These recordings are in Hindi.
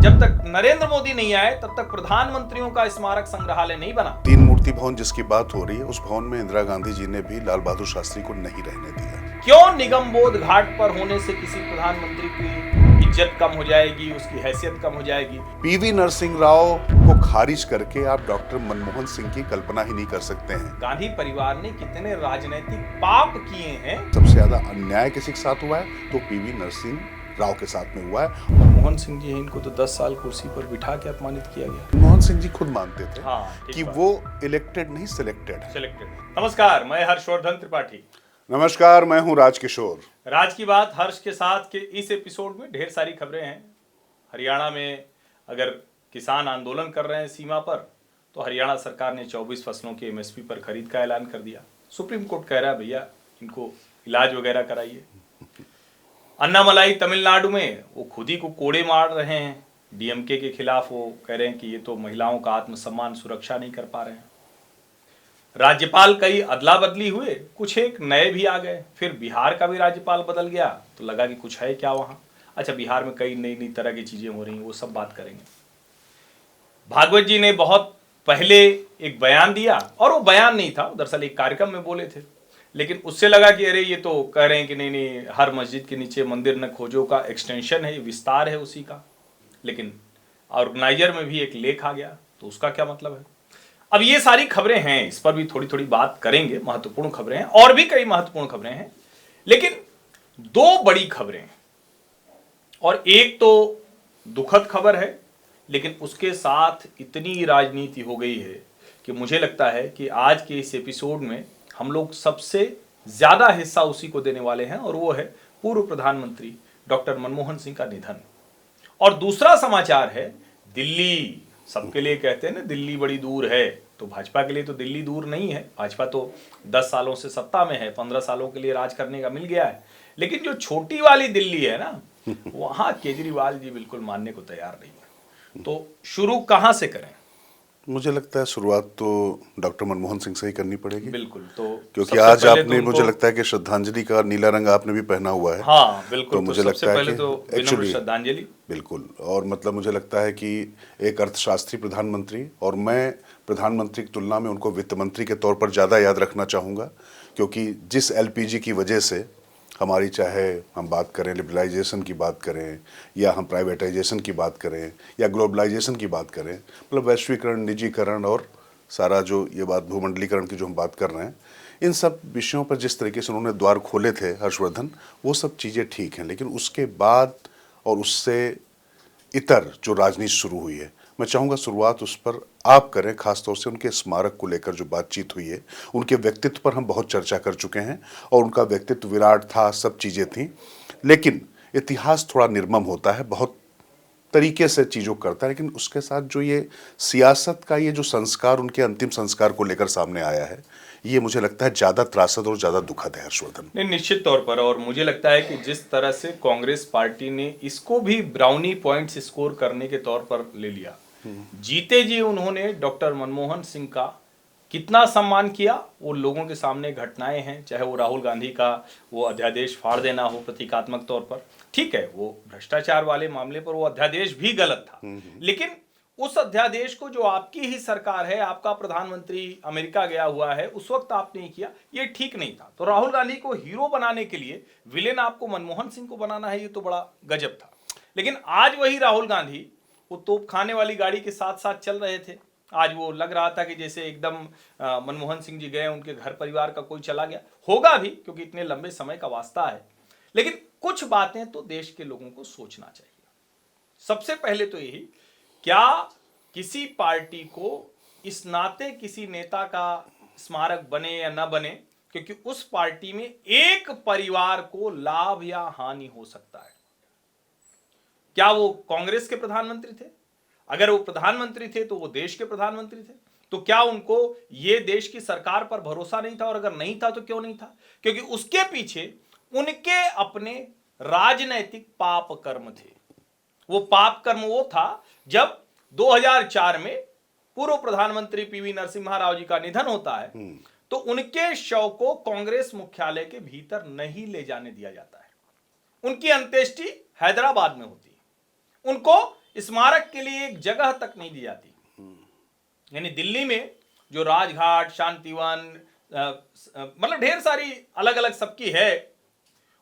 जब तक नरेंद्र मोदी नहीं आए तब तक प्रधानमंत्रियों का स्मारक संग्रहालय नहीं बना। 3 मूर्ति भवन जिसकी बात हो रही है, उस भवन में इंदिरा गांधी जी ने भी लाल बहादुर शास्त्री को नहीं रहने दिया। क्यों निगम बोध घाट पर होने से किसी प्रधानमंत्री की इज्जत कम हो जाएगी, उसकी हैसियत कम हो जाएगी? पीवी नरसिंह राव को खारिज करके आप डॉक्टर मनमोहन सिंह की कल्पना ही नहीं कर सकते हैं। गांधी परिवार ने कितने राजनीतिक पाप किए हैं। सबसे ज्यादा अन्याय किसी के साथ हुआ है तो पीवी नरसिंह राव के साथ में हुआ है। मनमोहन सिंह जी हैं, इनको तो 10 साल कुर्सी पर बिठा के अपमानित किया गया। मनमोहन सिंह जी खुद मानते थे कि बात। वो इलेक्टेड नहीं सिलेक्टेड है। नमस्कार, मैं हर्षवर्धन त्रिपाठी। नमस्कार, मैं हूं राजकिशोर। राज की बात हर्ष के साथ के इस एपिसोड में ढेर सारी खबरें हैं। हरियाणा में अगर किसान आंदोलन कर रहे हैं सीमा पर, तो हरियाणा सरकार ने 24 फसलों के एमएसपी पर खरीद का ऐलान कर दिया। सुप्रीम कोर्ट कह रहा है भैया इनको इलाज वगैरह कराइए। अन्नामलाई तमिलनाडु में वो खुद ही को कोड़े मार रहे हैं। डीएमके के खिलाफ वो कह रहे हैं कि ये तो महिलाओं का आत्मसम्मान सुरक्षा नहीं कर पा रहे हैं। राज्यपाल कई अदला बदली हुए, कुछ एक नए भी आ गए। फिर बिहार का भी राज्यपाल बदल गया तो लगा कि कुछ है क्या वहां। अच्छा, बिहार में कई नई नई तरह की चीजें हो रही हैं, वो सब बात करेंगे। भागवत जी ने बहुत पहले एक बयान दिया, और वो बयान नहीं था, दरअसल एक कार्यक्रम में बोले थे, लेकिन उससे लगा कि अरे ये तो कह रहे हैं कि नहीं हर मस्जिद के नीचे मंदिर न खोजो का एक्सटेंशन है, विस्तार है उसी का। लेकिन ऑर्गेनाइजर में भी एक लेख आ गया, तो उसका क्या मतलब है? अब ये सारी खबरें हैं, इस पर भी थोड़ी थोड़ी बात करेंगे। महत्वपूर्ण खबरें हैं, और भी कई महत्वपूर्ण खबरें हैं, लेकिन दो बड़ी खबरें हैं। और एक तो दुखद खबर है, लेकिन उसके साथ इतनी राजनीति हो गई है कि मुझे लगता है कि आज के इस एपिसोड में हम लोग सबसे ज्यादा हिस्सा उसी को देने वाले हैं, और वो है पूर्व प्रधानमंत्री डॉक्टर मनमोहन सिंह का निधन। और दूसरा समाचार है दिल्ली। सबके लिए कहते हैं ना दिल्ली बड़ी दूर है, तो भाजपा के लिए तो दिल्ली दूर नहीं है। भाजपा तो 10 सालों से सत्ता में है, 15 सालों के लिए राज करने का मिल गया है। लेकिन जो छोटी वाली दिल्ली है ना, वहां केजरीवाल जी बिल्कुल मानने को तैयार नहीं है। तो शुरू कहां से करें? मुझे लगता है शुरुआत तो डॉक्टर मनमोहन सिंह से ही करनी पड़ेगी। बिल्कुल। तो क्योंकि आज आपने मुझे लगता है कि श्रद्धांजलि का नीला रंग आपने भी पहना हुआ है। हाँ बिल्कुल। तो मुझे लगता है कि विनम्र श्रद्धांजलि। बिल्कुल। और मतलब मुझे लगता है कि एक अर्थशास्त्री प्रधानमंत्री, और मैं प्रधानमंत्री की तुलना में उनको वित्त मंत्री के तौर पर ज़्यादा याद रखना चाहूँगा, क्योंकि जिस एलपीजी की वजह से हमारी, चाहे हम बात करें लिबरलाइजेशन की बात करें, या हम प्राइवेटाइजेशन की बात करें, या ग्लोबलाइजेशन की बात करें, मतलब वैश्वीकरण, निजीकरण और सारा जो ये बात भूमंडलीकरण की जो हम बात कर रहे हैं, इन सब विषयों पर जिस तरीके से उन्होंने द्वार खोले थे हर्षवर्धन, वो सब चीज़ें ठीक हैं। लेकिन उसके बाद और उससे इतर जो राजनीति शुरू हुई है, मैं चाहूँगा शुरुआत उस पर आप करें, खासतौर से उनके स्मारक को लेकर जो बातचीत हुई है। उनके व्यक्तित्व पर हम बहुत चर्चा कर चुके हैं, और उनका व्यक्तित्व विराट था, सब चीज़ें थीं। लेकिन इतिहास थोड़ा निर्मम होता है, बहुत तरीके से चीज़ों करता है, लेकिन उसके साथ जो ये सियासत का ये जो संस्कार, उनके अंतिम संस्कार को लेकर सामने आया है, ये मुझे लगता है ज़्यादा त्रासद और ज़्यादा दुखद है हर्षवर्धन। नहीं, निश्चित तौर पर। और मुझे लगता है कि जिस तरह से कांग्रेस पार्टी ने इसको भी ब्राउनी पॉइंट्स स्कोर करने के तौर पर ले लिया, जीते जी उन्होंने डॉक्टर मनमोहन सिंह का कितना सम्मान किया, वो लोगों के सामने घटनाएं हैं। चाहे वो राहुल गांधी का वो अध्यादेश फाड़ देना हो प्रतीकात्मक तौर पर, ठीक है, वो भ्रष्टाचार वाले मामले पर वो अध्यादेश भी गलत था, लेकिन उस अध्यादेश को जो आपकी ही सरकार है, आपका प्रधानमंत्री अमेरिका गया हुआ है, उस वक्त आपने नहीं किया, ये ठीक नहीं था। तो राहुल गांधी को हीरो बनाने के लिए विलेन आपको मनमोहन सिंह को बनाना है, ये तो बड़ा गजब था। लेकिन आज वही राहुल गांधी वो तोप खाने वाली गाड़ी के साथ साथ चल रहे थे। आज वो लग रहा था कि जैसे एकदम मनमोहन सिंह जी गए, उनके घर परिवार का कोई चला गया होगा भी, क्योंकि इतने लंबे समय का वास्ता है। लेकिन कुछ बातें तो देश के लोगों को सोचना चाहिए। सबसे पहले तो यही, क्या किसी पार्टी को इस नाते किसी नेता का स्मारक बने या ना बने, क्योंकि उस पार्टी में एक परिवार को लाभ या हानि हो सकता है। क्या वो कांग्रेस के प्रधानमंत्री थे? अगर वो प्रधानमंत्री थे तो वो देश के प्रधानमंत्री थे। तो क्या उनको ये देश की सरकार पर भरोसा नहीं था? और अगर नहीं था तो क्यों नहीं था? क्योंकि उसके पीछे उनके अपने राजनैतिक पाप कर्म थे। वो पाप कर्म वो था जब 2004 में पूर्व प्रधानमंत्री पीवी नरसिम्हा राव जी का निधन होता है, तो उनके शव को कांग्रेस मुख्यालय के भीतर नहीं ले जाने दिया जाता है। उनकी अंत्येष्टि हैदराबाद में होती है। उनको स्मारक के लिए एक जगह तक नहीं दी जाती। यानी दिल्ली में जो राजघाट, शांतिवन, मतलब ढेर सारी अलग अलग सबकी है,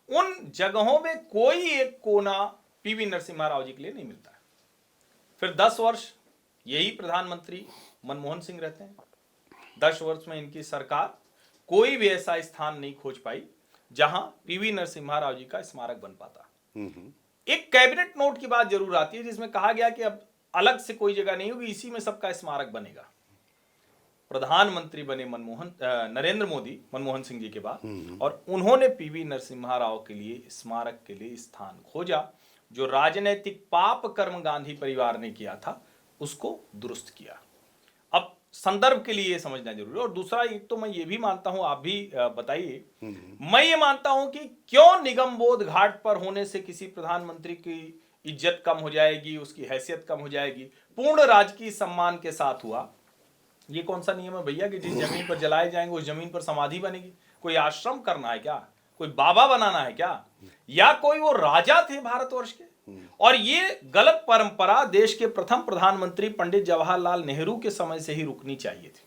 उन जगहों में कोई एक कोना पीवी नरसिम्हा राव जी के लिए नहीं मिलता है। फिर 10 वर्ष यही प्रधानमंत्री मनमोहन सिंह रहते हैं। 10 वर्ष में इनकी सरकार कोई भी ऐसा स्थान नहीं खोज पाई जहां पीवी नरसिम्हा राव जी का स्मारक बन पाता। एक कैबिनेट नोट की बात जरूर आती है जिसमें कहा गया कि अब अलग से कोई जगह नहीं होगी, इसी में सबका स्मारक बनेगा। प्रधानमंत्री बने नरेंद्र मोदी मनमोहन सिंह जी के बाद, और उन्होंने पीवी नरसिम्हा राव के लिए स्मारक के लिए स्थान खोजा। जो राजनैतिक पाप कर्म गांधी परिवार ने किया था उसको दुरुस्त किया। अब संदर्भ के लिए समझना जरूरी है। और दूसरा, एक तो मैं ये भी मानता हूं, आप भी बताइए, मैं ये मानता हूं कि क्यों निगम बोध घाट पर होने से किसी प्रधानमंत्री की इज्जत कम हो जाएगी, उसकी हैसियत कम हो जाएगी। पूर्ण राजकीय सम्मान के साथ हुआ। ये कौन सा नियम है भैया कि जिस जमीन पर जलाए जाएंगे उस जमीन पर समाधि बनेगी? कोई आश्रम करना है क्या? कोई बाबा बनाना है क्या? या कोई वो राजा थे भारतवर्ष के? और ये गलत परंपरा देश के प्रथम प्रधानमंत्री पंडित जवाहरलाल नेहरू के समय से ही रुकनी चाहिए थी।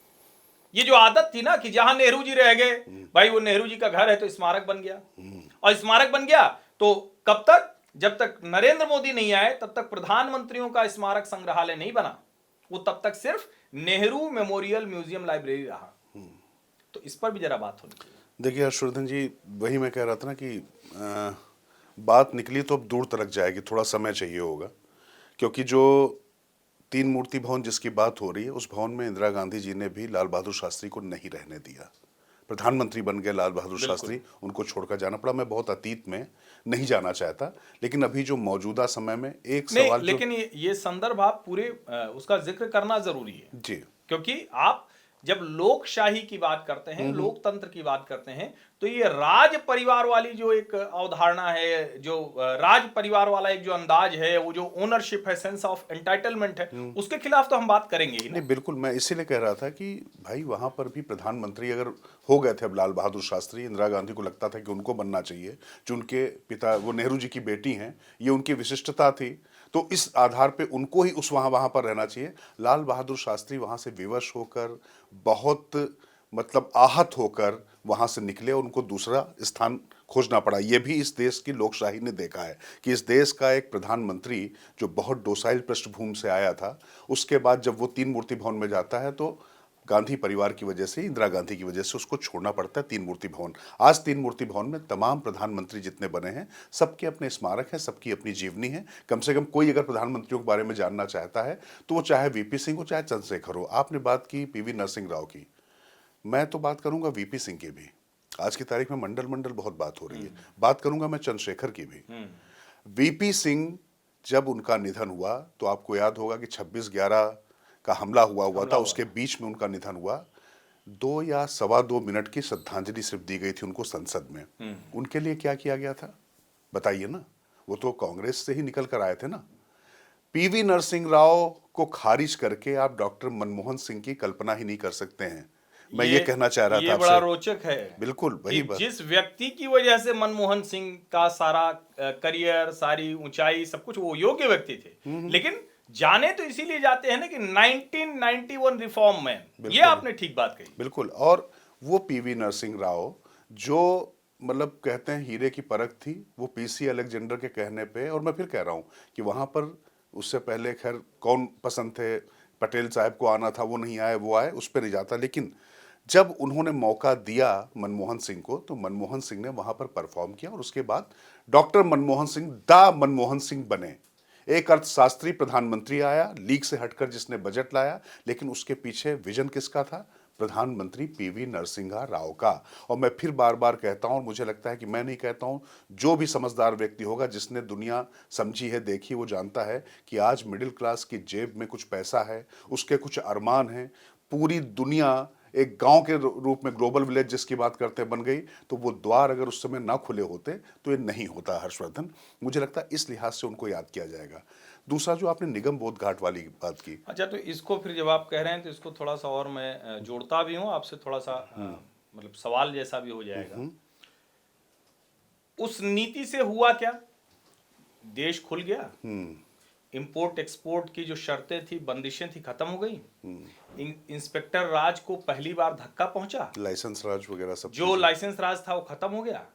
ये जो आदत थी ना कि जहां नेहरू जी रह गए, भाई वो नेहरू जी का घर है तो स्मारक बन गया, और स्मारक बन गया तो कब तक? जब तक नरेंद्र मोदी नहीं आए तब तक प्रधानमंत्रियों का स्मारक संग्रहालय नहीं बना। वो तब तक सिर्फ नेहरू मेमोरियल म्यूजियम लाइब्रेरी रहा। तो इस पर भी जरा बात होनी चाहिए। देखिए हर्षवर्धन जी, वही मैं कह रहा था ना कि बात निकली तो अब दूर तक जाएगी, थोड़ा समय चाहिए होगा। क्योंकि जो 3 मूर्ति भवन जिसकी बात हो रही है, उस भवन में इंदिरा गांधी जी ने भी लाल बहादुर शास्त्री को नहीं रहने दिया। प्रधानमंत्री बन गए लाल बहादुर शास्त्री, उनको छोड़कर जाना पड़ा। मैं बहुत अतीत में नहीं जाना चाहता, लेकिन अभी जो मौजूदा समय में एक सवाल, लेकिन ये संदर्भ आप पूरे उसका जिक्र करना जरूरी है जी, क्योंकि आप जब लोकशाही की बात करते हैं, लोकतंत्र की बात करते हैं, तो ये राज परिवार वाली जो एक अवधारणा है, जो राज परिवार वाला एक जो अंदाज है, वो जो ओनरशिप है, सेंस ऑफ एंटाइटलमेंट है, उसके खिलाफ तो हम बात करेंगे ही ना। नहीं बिल्कुल, मैं इसीलिए कह रहा था कि भाई वहां पर भी प्रधानमंत्री अगर हो गए थे अब लाल बहादुर शास्त्री, इंदिरा गांधी को लगता था कि उनको बनना चाहिए, जो उनके पिता वो नेहरू जी की बेटी हैं, ये उनकी विशिष्टता थी, तो इस आधार पे उनको ही उस वहां पर रहना चाहिए। लाल बहादुर शास्त्री वहां से विवश होकर, बहुत मतलब आहत होकर वहां से निकले, उनको दूसरा स्थान खोजना पड़ा। ये भी इस देश की लोकशाही ने देखा है कि इस देश का एक प्रधानमंत्री जो बहुत डोसाइल पृष्ठभूमि से आया था, उसके बाद जब वो 3 मूर्ति भवन में जाता है तो गांधी परिवार की वजह से, इंदिरा गांधी की वजह से उसको छोड़ना पड़ता है 3 मूर्ति भवन। आज 3 मूर्ति भवन में तमाम प्रधानमंत्री जितने बने हैं, सबके अपने स्मारक हैं, सबकी अपनी जीवनी है। कम से कम कोई अगर प्रधानमंत्रियों के बारे में जानना चाहता है तो वो चाहे वीपी सिंह हो, चाहे चंद्रशेखर हो। आपने बात की पीवी नरसिंह राव की, मैं तो बात करूंगा वीपी सिंह की भी। आज की तारीख में मंडल मंडल बहुत बात हो रही है, बात करूंगा मैं चंद्रशेखर की भी। वीपी सिंह जब उनका निधन हुआ तो आपको याद होगा कि 26/11 का हमला हुआ था, उसके बीच में उनका निधन हुआ। 2 या सवा 2 मिनट की श्रद्धांजलि सिर्फ दी गई थी उनको संसद में। उनके लिए क्या किया गया था बताइए ना, वो तो कांग्रेस से ही निकल कर आए थे ना। पीवी नरसिंह राव को खारिज करके आप डॉक्टर मनमोहन सिंह की कल्पना ही नहीं कर सकते हैं। मैं ये कहना चाह रहा था, ये बड़ा रोचक है। बिल्कुल वही बात, जिस व्यक्ति की वजह से मनमोहन सिंह का सारा करियर, सारी ऊंचाई, सब कुछ, वो योग्य व्यक्ति थे, लेकिन जाने तो इसीलिए जाते हैं ना कि 1991 रिफॉर्म मैन। ये आपने ठीक बात कही, बिल्कुल। और वो पीवी नरसिंह राव जो मतलब कहते हैं हीरे की परख थी, वो पीसी अलेक्जेंडर के कहने पे, और मैं फिर कह रहा हूं कि वहां पर उससे पहले खैर कौन पसंद थे, पटेल साहब को आना था, वो नहीं आए, वो आए, उस पर नहीं जाता। लेकिन जब उन्होंने मौका दिया मनमोहन सिंह को, तो मनमोहन सिंह ने वहां पर परफॉर्म किया, और उसके बाद डॉक्टर मनमोहन सिंह दा मनमोहन सिंह बने। एक अर्थशास्त्री प्रधानमंत्री आया, लीग से हटकर जिसने बजट लाया, लेकिन उसके पीछे विजन किसका था? प्रधानमंत्री पीवी नरसिम्हा राव का। और मैं फिर बार बार कहता हूं, और मुझे लगता है कि मैं नहीं कहता हूं, जो भी समझदार व्यक्ति होगा, जिसने दुनिया समझी है, देखी, वो जानता है कि आज मिडिल क्लास की जेब में कुछ पैसा है, उसके कुछ अरमान हैं, पूरी दुनिया एक गांव के रूप में ग्लोबल विलेज जिसकी बात करते बन गई, तो वो द्वार अगर उस समय ना खुले होते तो ये नहीं होता हर्षवर्धन। मुझे लगता है इस लिहाज से उनको याद किया जाएगा। दूसरा, जो आपने निगम बोध घाट वाली बात की, अच्छा, तो इसको फिर जब आप कह रहे हैं तो इसको थोड़ा सा और मैं जोड़ता भी हूं आपसे, थोड़ा सा मतलब सवाल जैसा भी हो जाएगा। उस नीति से हुआ क्या? देश खुल गया इंपोर्ट एक्सपोर्ट की जो शर्तें थी, बंदिशें थी, खत्म हो गई। इंस्पेक्टर राज को पहली बार धक्का पहुंचा, लाइसेंस राज वगैरह सब जो लाइसेंस राज था वो खत्म हो गया।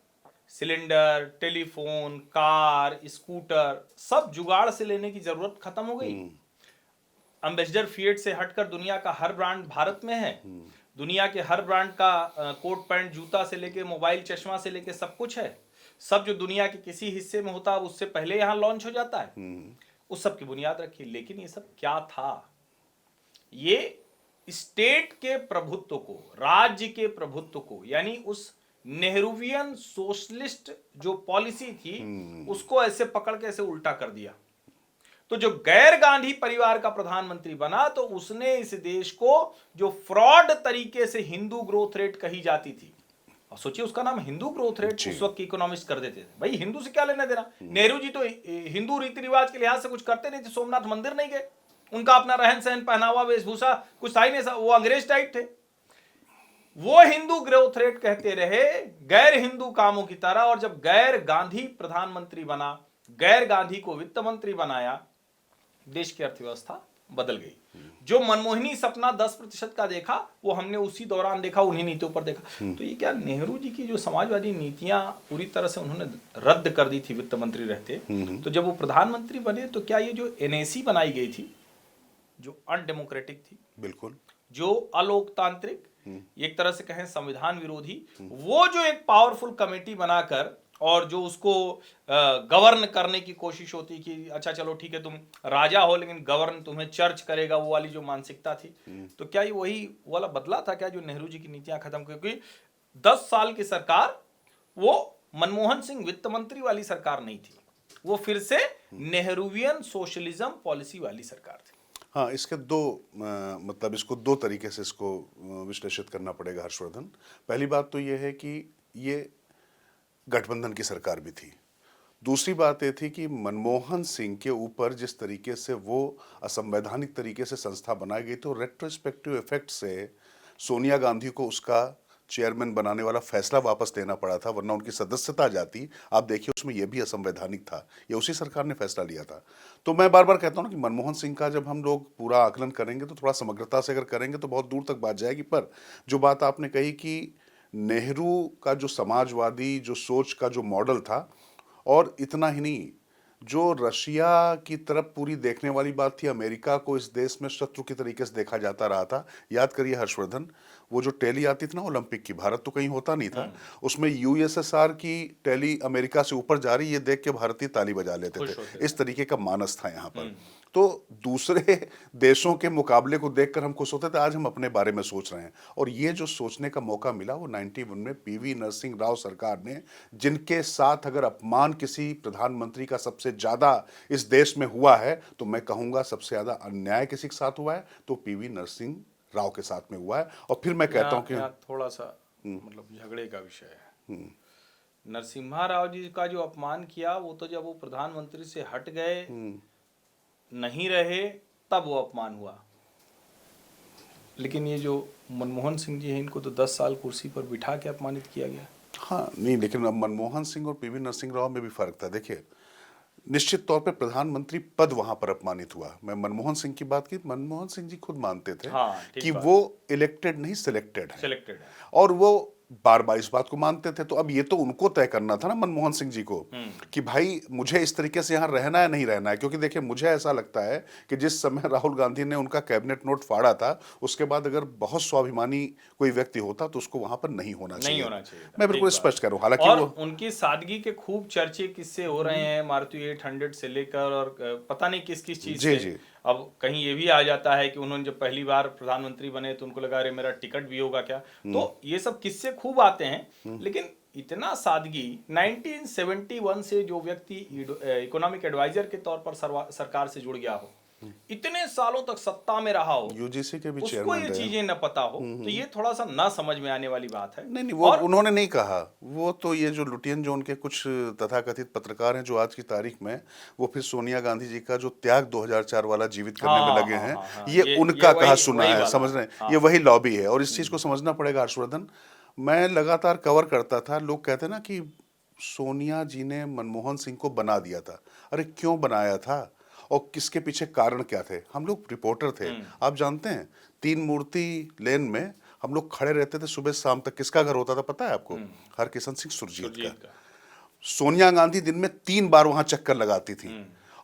सिलेंडर, टेलीफोन, कार, स्कूटर, सब जुगाड़ से लेने की जरूरत खत्म हो गई। एम्बेसडर फिएट से हटकर दुनिया का हर ब्रांड भारत में है। दुनिया के हर ब्रांड का कोट पैंट, जूता से लेके मोबाइल, चश्मा से लेके सब कुछ है। सब जो दुनिया के किसी हिस्से में होता है उससे पहले यहाँ लॉन्च हो जाता है। उस सब की बुनियाद रखी। लेकिन ये सब क्या था? ये स्टेट के प्रभुत्व को, राज्य के प्रभुत्व को, यानी उस नेहरूवियन सोशलिस्ट जो पॉलिसी थी उसको ऐसे पकड़ के ऐसे उल्टा कर दिया। तो जो गैर गांधी परिवार का प्रधानमंत्री बना तो उसने इस देश को जो फ्रॉड तरीके से हिंदू ग्रोथ रेट कही जाती थी, और सोचिए उसका नाम हिंदू ग्रोथ रेट उस वक्त के इकोनॉमिस्ट कर देते थे। भाई हिंदू से क्या लेना देना? नेहरू जी तो हिंदू रीति रिवाज के लिहाज से कुछ करते नहीं थे, सोमनाथ मंदिर नहीं गए, उनका अपना रहन सहन, पहनावा, वेशभूषा कुछ था ही नहीं, वो अंग्रेज टाइप थे। वो हिंदू ग्रोथ रेट कहते रहे गैर हिंदू कामों की तरह। और जब गैर गांधी प्रधानमंत्री बना, गैर गांधी को वित्त मंत्री बनाया, देश की अर्थव्यवस्था बदल गई। जो मनमोहनी सपना 10% का देखा वो हमने उसी दौरान देखा, उन्हीं नीतियों पर देखा। तो ये क्या नेहरू जी की जो समाजवादी नीतियां पूरी तरह से उन्होंने रद्द कर दी थी वित्त मंत्री रहते। तो जब वो प्रधानमंत्री बने तो क्या ये जो एनएसी बनाई गई थी, जो अनडेमोक्रेटिक थी, बिल्कुल, जो अलोकतांत्रिक, एक तरह से कहें संविधान विरोधी, वो जो एक पावरफुल कमेटी बनाकर और जो उसको गवर्न करने की कोशिश होती कि अच्छा चलो ठीक है तुम राजा हो लेकिन गवर्न तुम्हें चर्च करेगा, वो वाली जो मानसिकता थी, तो क्या ये वही वाला बदला था क्या जो नेहरू जी की नीतियां खत्म? क्योंकि 10 साल की सरकार वो मनमोहन सिंह वित्त मंत्री वाली सरकार नहीं थी, वो फिर से नेहरूवियन सोशलिज्म पॉलिसी वाली सरकार थी। हाँ, इसके दो मतलब इसको दो तरीके से इसको विश्लेषित करना पड़ेगा हर्षवर्धन। पहली बात तो ये है कि ये गठबंधन की सरकार भी थी। दूसरी बात ये थी कि मनमोहन सिंह के ऊपर जिस तरीके से वो असंवैधानिक तरीके से संस्था बनाई गई तो रेट्रोस्पेक्टिव इफेक्ट से सोनिया गांधी को उसका चेयरमैन बनाने वाला फैसला वापस लेना पड़ा था, वरना उनकी सदस्यता जाती। आप देखिए उसमें यह भी असंवैधानिक था, ये उसी सरकार ने फैसला लिया था। तो मैं बार बार कहता हूँ ना कि मनमोहन सिंह का जब हम लोग पूरा आकलन करेंगे तो थोड़ा समग्रता से अगर करेंगे तो बहुत दूर तक बात जाएगी। पर जो बात आपने कही कि नेहरू का जो समाजवादी जो सोच का जो मॉडल था, और इतना ही नहीं, जो रशिया की तरफ पूरी देखने वाली बात थी, अमेरिका को इस देश में शत्रु की तरीके से देखा जाता रहा था। याद करिए हर्षवर्धन, वो जो टैली आती थी ना ओलंपिक की, भारत तो कहीं होता नहीं था, उसमें यूएसएसआर की टैली अमेरिका से ऊपर जा रही, ये देख के भारतीय ताली बजा लेते थे। इस तरीके का मानस था यहाँ पर। तो दूसरे देशों के मुकाबले को देखकर हम खुश होते थे, आज हम अपने बारे में सोच रहे हैं। और ये जो सोचने का मौका मिला वो 91 में पीवी नरसिंह राव सरकार ने, जिनके साथ अगर अपमान किसी प्रधानमंत्री का सबसे ज्यादा इस देश में हुआ है तो मैं कहूंगा सबसे ज्यादा अन्याय किसी के साथ हुआ है तो पीवी नरसिंह राव के साथ में हुआ है। और फिर मैं कहता हूं कि थोड़ा सा मतलब झगड़े का विषय है। नरसिम्हा राव जी का जो अपमान किया वो तो जब वो प्रधानमंत्री से हट गए, नहीं रहे, तब वो अपमान हुआ। लेकिन ये जो मनमोहन सिंह जी हैं इनको तो 10 साल कुर्सी पर बिठा के अपमानित किया गया। हाँ नहीं, लेकिन अब मनमोहन सिंह और पीवी नरसिंह राव में भी फर्क था। देखिए निश्चित तौर पे प्रधानमंत्री पद वहां पर अपमानित हुआ। मैं मनमोहन सिंह की बात की, मनमोहन सिंह जी खुद मानते थे कि वो इलेक्टेड नहीं सिलेक्टेड है, और वो बार बार इस बात को मानते थे। तो अब ये तो उनको तय करना था ना मनमोहन सिंह जी को कि भाई मुझे इस तरीके से यहाँ रहना है नहीं रहना है। क्योंकि देखिए मुझे ऐसा लगता है कि जिस समय राहुल गांधी ने उनका कैबिनेट नोट फाड़ा था उसके बाद अगर बहुत स्वाभिमानी कोई व्यक्ति होता तो उसको वहां पर नहीं होना चाहिए। मैं बिल्कुल स्पष्ट करूँ। हालांकि और उनकी सादगी के खूब चर्चे किससे हो रहे हैं, मारुति 800 से लेकर और पता नहीं किस किस चीज से। अब कहीं ये भी आ जाता है कि उन्होंने जब पहली बार प्रधानमंत्री बने तो उनको लगा अरे मेरा टिकट भी होगा क्या। तो ये सब किससे खूब आते हैं। लेकिन इतना सादगी, 1971 से जो व्यक्ति इकोनॉमिक एडवाइजर के तौर पर सरकार से जुड़ गया हो, इतने सालों तक सत्ता में रहा हो, यूजीसी के भी उसको चेयरमैन ये चीजें न पता हो, तो ये थोड़ा सा ना समझ में आने वाली बात है। नहीं वो उन्होंने नहीं कहा, वो तो ये जो लुटियन जो उनके कुछ तथाकथित पत्रकार हैं जो आज की तारीख में वो फिर सोनिया गांधी जी का जो त्याग 2004 वाला जीवित करने में लगे हैं, ये उनका कहा सुना है, समझ रहे हैं, ये वही लॉबी है। और इस चीज को समझना पड़ेगा हर्षवर्धन। मैं लगातार कवर करता था, लोग कहते ना कि सोनिया जी ने मनमोहन सिंह को बना दिया था। अरे क्यों बनाया था? और किसके पीछे कारण क्या थे। हम लोग रिपोर्टर थे, आप जानते हैं 3 मूर्ति लेन में हम लोग खड़े रहते थे सुबह शाम तक। किसका घर होता था पता है आपको? हरकिशन सिंह सुरजीत का। सोनिया गांधी दिन में 3 बार वहां चक्कर लगाती थी,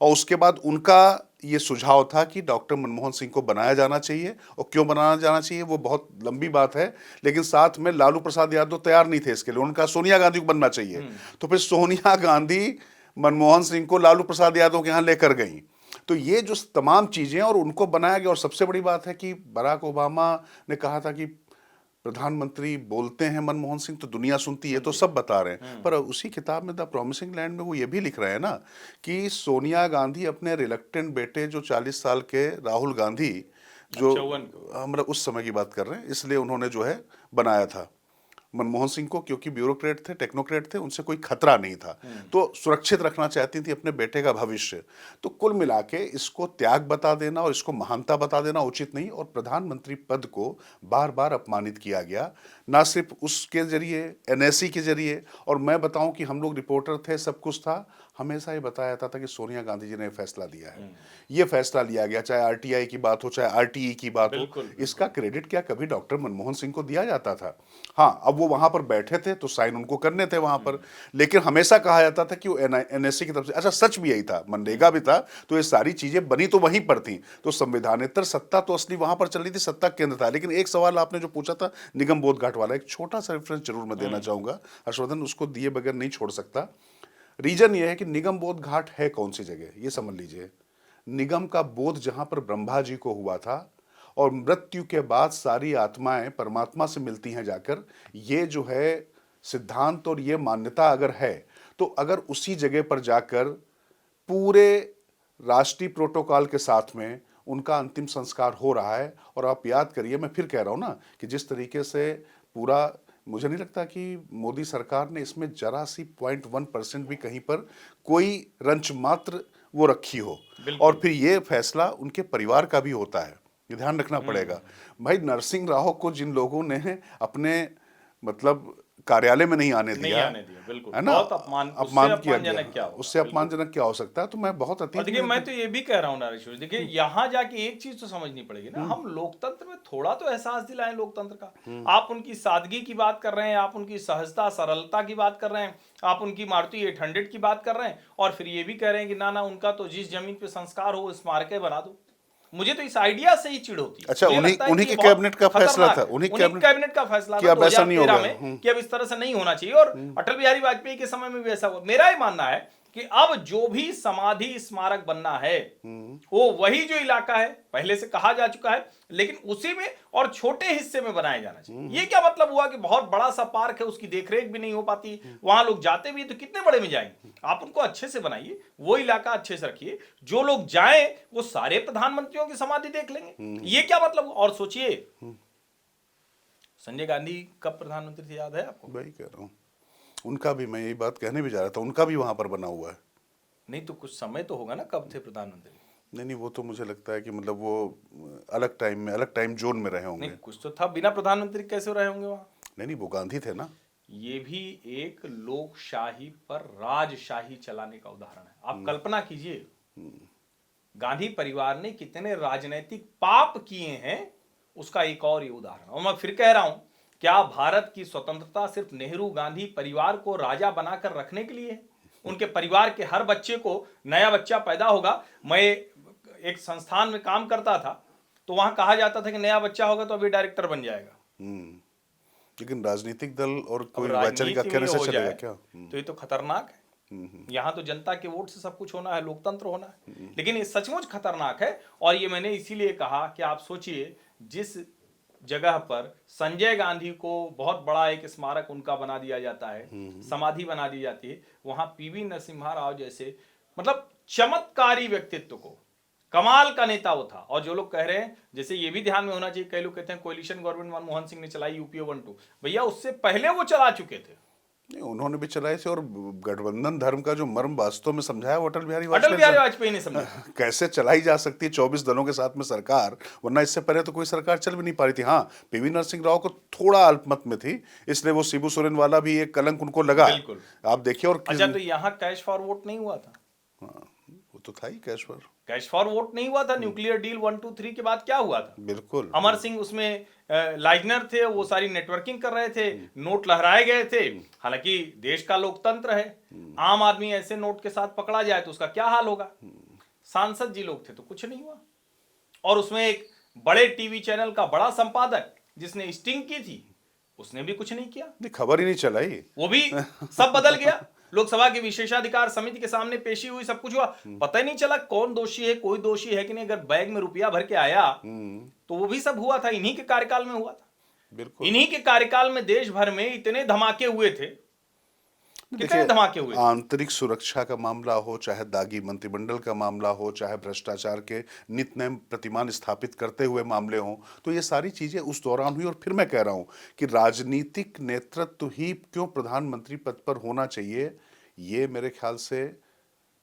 और उसके बाद उनका ये सुझाव था कि डॉक्टर मनमोहन सिंह को बनाया जाना चाहिए। और क्यों बनाया जाना चाहिए वो बहुत लंबी बात है, लेकिन साथ में लालू प्रसाद यादव तैयार नहीं थे इसके लिए, उनका सोनिया गांधी को बनना चाहिए। तो फिर सोनिया गांधी मनमोहन सिंह को लालू प्रसाद यादव के यहाँ लेकर गई। तो ये जो तमाम चीजें, और उनको बनाया गया। और सबसे बड़ी बात है कि बराक ओबामा ने कहा था कि प्रधानमंत्री बोलते हैं मनमोहन सिंह तो दुनिया सुनती है, तो सब बता रहे हैं। पर उसी किताब में द प्रॉमिसिंग लैंड में वो ये भी लिख रहे हैं ना कि सोनिया गांधी अपने रिलक्टेंट बेटे जो 40 साल के राहुल गांधी, जो मतलब उस समय की बात कर रहे हैं, इसलिए उन्होंने जो है बनाया था मनमोहन सिंह को, क्योंकि ब्यूरोक्रेट थे, टेक्नोक्रेट थे, उनसे कोई खतरा नहीं था, तो सुरक्षित रखना चाहती थी अपने बेटे का भविष्य। तो कुल मिला के इसको त्याग बता देना और इसको महानता बता देना उचित नहीं। और प्रधानमंत्री पद को बार बार अपमानित किया गया, ना सिर्फ उसके जरिए, एनएससी के जरिए। और मैं बताऊं कि हम लोग रिपोर्टर थे, सब कुछ था, हमेशा ये बताया जाता था कि सोनिया गांधी जी ने फैसला लिया है, ये फैसला लिया गया, चाहे आरटीआई की बात हो, चाहे आरटीई की बात हो, इसका क्रेडिट क्या कभी डॉक्टर मनमोहन सिंह को दिया जाता था? हाँ, अब वो वहां पर बैठे थे तो साइन उनको करने थे वहां पर, लेकिन हमेशा कहा जाता था कि वो एनएससी की तरफ से। अच्छा, सच भी यही था, मनरेगा भी था, तो ये सारी चीजें बनी तो वहीं पर थी। तो संविधानेतर सत्ता तो असली वहां पर चल रही थी, सत्ता केंद्र था। लेकिन एक सवाल आपने जो पूछा था निगम बोध घाट वाला, एक छोटा सा रेफरेंस जरूर मैं देना चाहूंगा हर्षवर्धन, उसको दिए बगैर नहीं छोड़ सकता। रीजन ये है कि निगम बोध घाट है कौन सी जगह, ये समझ लीजिए। निगम का बोध जहां पर ब्रह्मा जी को हुआ था, और मृत्यु के बाद सारी आत्माएं परमात्मा से मिलती हैं जाकर, ये जो है सिद्धांत और ये मान्यता अगर है, तो अगर उसी जगह पर जाकर पूरे राष्ट्रीय प्रोटोकॉल के साथ में उनका अंतिम संस्कार हो रहा है, और आप याद करिए, मैं फिर कह रहा हूं ना कि जिस तरीके से पूरा, मुझे नहीं लगता कि मोदी सरकार ने इसमें जरा सी 0.1% भी कहीं पर कोई रंच मात्र वो रखी हो। और फिर ये फैसला उनके परिवार का भी होता है, ये ध्यान रखना पड़ेगा। भाई, नरसिंह राव को जिन लोगों ने अपने मतलब कार्यालय में नहीं आने दिया, बिल्कुल, है ना, बहुत अपमान किया गया, उससे अपमानजनक क्या हो सकता है? तो मैं बहुत और देखिए, मैं तो ये भी कह रहा हूँ नरेश, देखिए यहाँ जाके एक चीज तो समझनी पड़ेगी ना, हम लोकतंत्र में थोड़ा तो एहसास दिलाएं लोकतंत्र का। आप उनकी सादगी की बात कर रहे हैं, आप उनकी सहजता सरलता की बात कर रहे हैं, आप उनकी मारुति 800 की बात कर रहे हैं, और फिर ये भी कह रहे हैं कि ना ना, उनका तो जिस जमीन पे संस्कार हो स्मारक बना दो। मुझे तो इस आइडिया से ही चिढ़ होती है। अच्छा, उन्हीं के कैबिनेट का फैसला था, उन्हीं कैबिनेट का फैसला था 2013 में कि अब इस तरह से नहीं होना चाहिए। और अटल बिहारी वाजपेयी के समय में भी ऐसा हुआ। मेरा ही मानना है कि अब जो भी समाधि स्मारक बनना है, वो वही जो इलाका है, पहले से कहा जा चुका है, लेकिन उसी में और छोटे हिस्से में बनाया जाना चाहिए। ये क्या मतलब हुआ कि बहुत बड़ा सा पार्क है, उसकी देखरेख भी नहीं हो पाती, वहां लोग जाते भी तो कितने बड़े में जाएंगे? आप उनको अच्छे से बनाइए, वो इलाका अच्छे से रखिए, जो लोग जाएं वो सारे प्रधानमंत्रियों की समाधि देख लेंगे। ये क्या मतलब? और सोचिए, संजय गांधी कब प्रधानमंत्री थे, याद है आपको? वही कह रहा हूं, उनका भी, मैं यही बात कहने भी जा रहा था, उनका भी वहां पर बना हुआ है। नहीं तो कुछ समय तो होगा ना, कब थे प्रधानमंत्री? नहीं, वो तो मुझे लगता है कि मतलब वो अलग टाइम में, अलग टाइम जोन में रहे होंगे। नहीं, कुछ तो था, बिना प्रधानमंत्री कैसे रहे होंगे वहां? नहीं, वो गांधी थे ना। ये भी एक लोकशाही पर राजशाही चलाने का उदाहरण है। आप कल्पना कीजिए, गांधी परिवार ने कितने राजनीतिक पाप किए हैं, उसका एक और ये उदाहरण। और मैं फिर कह रहा हूं, क्या भारत की स्वतंत्रता सिर्फ नेहरू गांधी परिवार को राजा बनाकर रखने के लिए है? उनके परिवार के हर बच्चे को, नया बच्चा पैदा होगा, मैं एक संस्थान में काम करता था, तो वहां कहा जाता था कि नया बच्चा होगा तो अभी डायरेक्टर बन जाएगा। लेकिन राजनीतिक दल और कोई वैचारिक कहने से चलेगा क्या? तो ये तो खतरनाक है। यहाँ तो जनता के वोट से सब कुछ होना है, लोकतंत्र होना है, लेकिन ये सचमुच खतरनाक है। और ये मैंने इसीलिए कहा कि आप सोचिए, जिस जगह पर संजय गांधी को बहुत बड़ा एक स्मारक उनका बना दिया जाता है, समाधि बना दी जाती है, वहां पीवी नरसिम्हा राव जैसे मतलब चमत्कारी व्यक्तित्व को, कमाल का नेता वो था। और जो लोग कह रहे हैं, जैसे ये भी ध्यान में होना चाहिए, कई लोग कहते हैं कोalition गवर्नमेंट मनमोहन सिंह ने चलाई यूपीए 1-2, भैया उससे पहले वो चला चुके थे। नहीं, उन्होंने भी चलाए थे, और गठबंधन धर्म का जो मर्म वास्तव में समझाया वो अटल बिहारी वाजपेयी ने समझा। कैसे चलाई जा सकती है 24 दलों के साथ में सरकार, वरना इससे पहले तो कोई सरकार चल भी नहीं पा रही थी। हाँ, पीवी नरसिंह राव को थोड़ा अल्पमत में थी, इसलिए वो शिबू सोरेन वाला भी एक कलंक उनको लगा, आप देखिए। और अच्छा, तो यहाँ कैश फॉर वोट नहीं हुआ था? हाँ, वो तो था ही कैश फॉर वोट नहीं हुआ था। न्यूक्लियर डील 1 2 3 के बाद क्या हुआ था? बिल्कुल। अमर सिंह उसमें लाइजनर थे, वो सारी नेटवर्किंग कर रहे थे, नोट लहराए गए थे। हालांकि देश का लोकतंत्र है, आम आदमी ऐसे नोट के साथ पकड़ा जाए तो उसका क्या हाल होगा? सांसद जी लोग थे तो कुछ नहीं हुआ। और उसमें एक बड़े टीवी चैनल का बड़ा संपादक जिसने स्टिंग की थी, उसने भी कुछ नहीं किया, नहीं, खबर ही नहीं चलाई, वो भी सब बदल गया। लोकसभा की विशेषाधिकार समिति के सामने पेशी हुई, सब कुछ हुआ, पता ही नहीं चला कौन दोषी है, कोई दोषी है कि नहीं। अगर बैग में रुपया भर के आया तो वो भी सब हुआ था, इन्हीं के कार्यकाल में हुआ था। बिल्कुल। इन्हीं के कार्यकाल में देश भर में इतने धमाके हुए थे, कितने देखिए, धमाके हुए थे। आंतरिक सुरक्षा का मामला हो, चाहे दागी मंत्रिमंडल का मामला हो, चाहे भ्रष्टाचार के नित नए प्रतिमान स्थापित करते हुए मामले हों, तो ये सारी चीजें उस दौरान हुई। और फिर मैं कह रहा हूं कि राजनीतिक नेतृत्व ही क्यों प्रधानमंत्री पद पर होना चाहिए, ये मेरे ख्याल से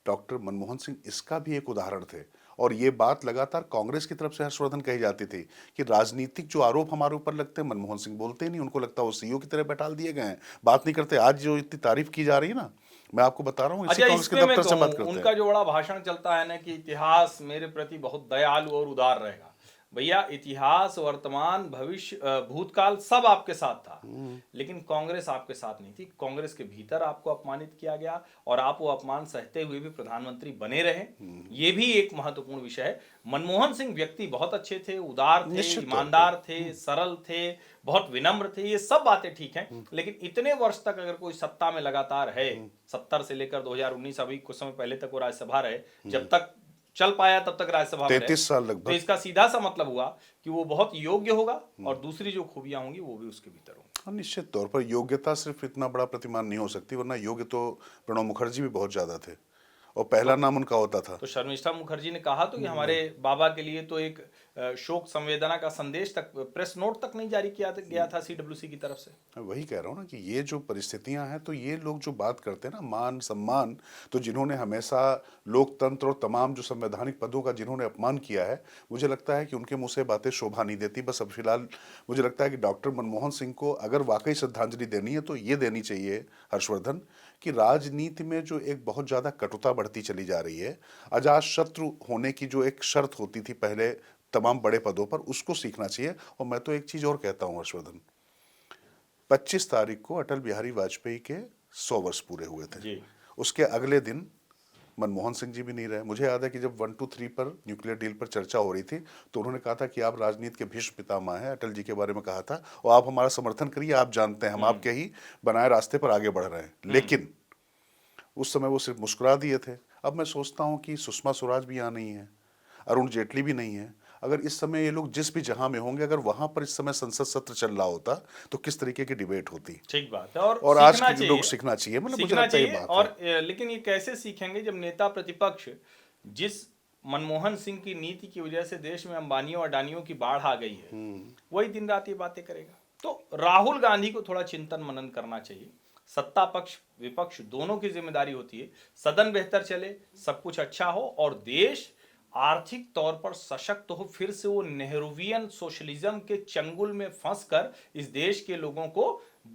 डॉक्टर मनमोहन सिंह इसका भी एक उदाहरण थे। और ये बात लगातार कांग्रेस की तरफ से हर्षवर्धन कही जाती थी कि राजनीतिक जो आरोप हमारे ऊपर लगते हैं, मनमोहन सिंह बोलते ही नहीं, उनको लगता है वो सीईओ की तरह बैठाल दिए गए हैं, बात नहीं करते। आज जो इतनी तारीफ की जा रही है ना, मैं आपको बता रहा हूँ, इसी कांग्रेस के दफ्तर से बात करते हैं। उनका जो बड़ा भाषण चलता है ना कि इतिहास मेरे प्रति बहुत दयालु और उदार रहेगा। भैया, इतिहास, वर्तमान, भविष्य, भूतकाल सब आपके साथ था, लेकिन कांग्रेस आपके साथ नहीं थी। कांग्रेस के भीतर आपको अपमानित किया गया और आप वो अपमान सहते हुए भी प्रधानमंत्री बने रहे। ये भी एक महत्वपूर्ण विषय है। मनमोहन सिंह व्यक्ति बहुत अच्छे थे, उदार थे, ईमानदार थे, सरल थे, बहुत विनम्र थे, ये सब बातें ठीक हैं। लेकिन इतने वर्ष तक अगर कोई सत्ता में लगातार है, 70 से लेकर 2019, अभी कुछ समय पहले तक वो राज्यसभा रहे, जब तक चल पाया तब तक राज्यसभा में 33 साल लगभग। तो इसका सीधा सा मतलब हुआ कि वो बहुत योग्य होगा और दूसरी जो खूबियां होंगी वो भी उसके भीतर होंगी। निश्चित तौर पर योग्यता सिर्फ इतना बड़ा प्रतिमान नहीं हो सकती, वरना योग्य तो प्रणब मुखर्जी भी बहुत ज्यादा थे और पहला नाम उनका होता था। तो शर्मिष्ठा मुखर्जी ने कहा तो कि हमारे बाबा के लिए तो एक शोक संवेदना का संदेश तक, प्रेस नोट तक नहीं जारी किया गया था सीडब्ल्यूसी की तरफ से। मैं वही कह रहा हूँ ना कि ये जो परिस्थितियां हैं, तो ये लोग जो बात करते हैं ना मान सम्मान, तो जिन्होंने हमेशा लोकतंत्र और तमाम जो संवैधानिक पदों का जिन्होंने अपमान किया है, मुझे लगता है कि उनके मुंह से बातें शोभा नहीं देती। बस अब फिलहाल मुझे लगता है कि डॉक्टर मनमोहन सिंह को अगर वाकई श्रद्धांजलि देनी है तो ये देनी चाहिए हर्षवर्धन, कि राजनीति में जो एक बहुत ज़्यादा कटुता बढ़ती चली जा रही है, अजातशत्रु होने की जो एक शर्त होती थी पहले तमाम बड़े पदों पर, उसको सीखना चाहिए। और मैं तो एक चीज़ और कहता हूँ हर्षवर्धन, 25 तारीख को अटल बिहारी वाजपेयी के 100 वर्ष पूरे हुए थे। उसके अगले दिन मनमोहन सिंह जी भी नहीं रहे। मुझे याद है कि जब 1 2 3 पर न्यूक्लियर डील पर चर्चा हो रही थी तो उन्होंने कहा था कि आप राजनीति के भीष्म पितामह हैं, अटल जी के बारे में कहा था, और आप हमारा समर्थन करिए, आप जानते हैं हम आपके ही बनाए रास्ते पर आगे बढ़ रहे हैं। लेकिन उस समय वो सिर्फ मुस्कुरा दिए थे। अब मैं सोचता हूँ कि सुषमा स्वराज भी यहाँ नहीं है, अरुण जेटली भी नहीं है। अगर इस समय ये लोग जिस भी जहां में होंगे, अगर वहां पर इस समय संसद सत्र चल रहा होता तो किस तरीके की डिबेट होती। ठीक बात है। और आज के लोग सीखना चाहिए, मतलब मुझे लगता है ये बात और लेकिन ये कैसे सीखेंगे जब नेता प्रतिपक्ष जिस मनमोहन सिंह की नीति की वजह से देश में अंबानियों अडानियों की बाढ़ आ गई है, वही दिन रात ये बातें करेगा। तो राहुल गांधी को थोड़ा चिंतन मनन करना चाहिए। सत्ता पक्ष विपक्ष दोनों की जिम्मेदारी होती है, सदन बेहतर चले, सब कुछ अच्छा हो और देश आर्थिक तौर पर सशक्त हो, फिर से वो नेहरूवियन सोशलिज्म के चंगुल में फंसकर इस देश के लोगों को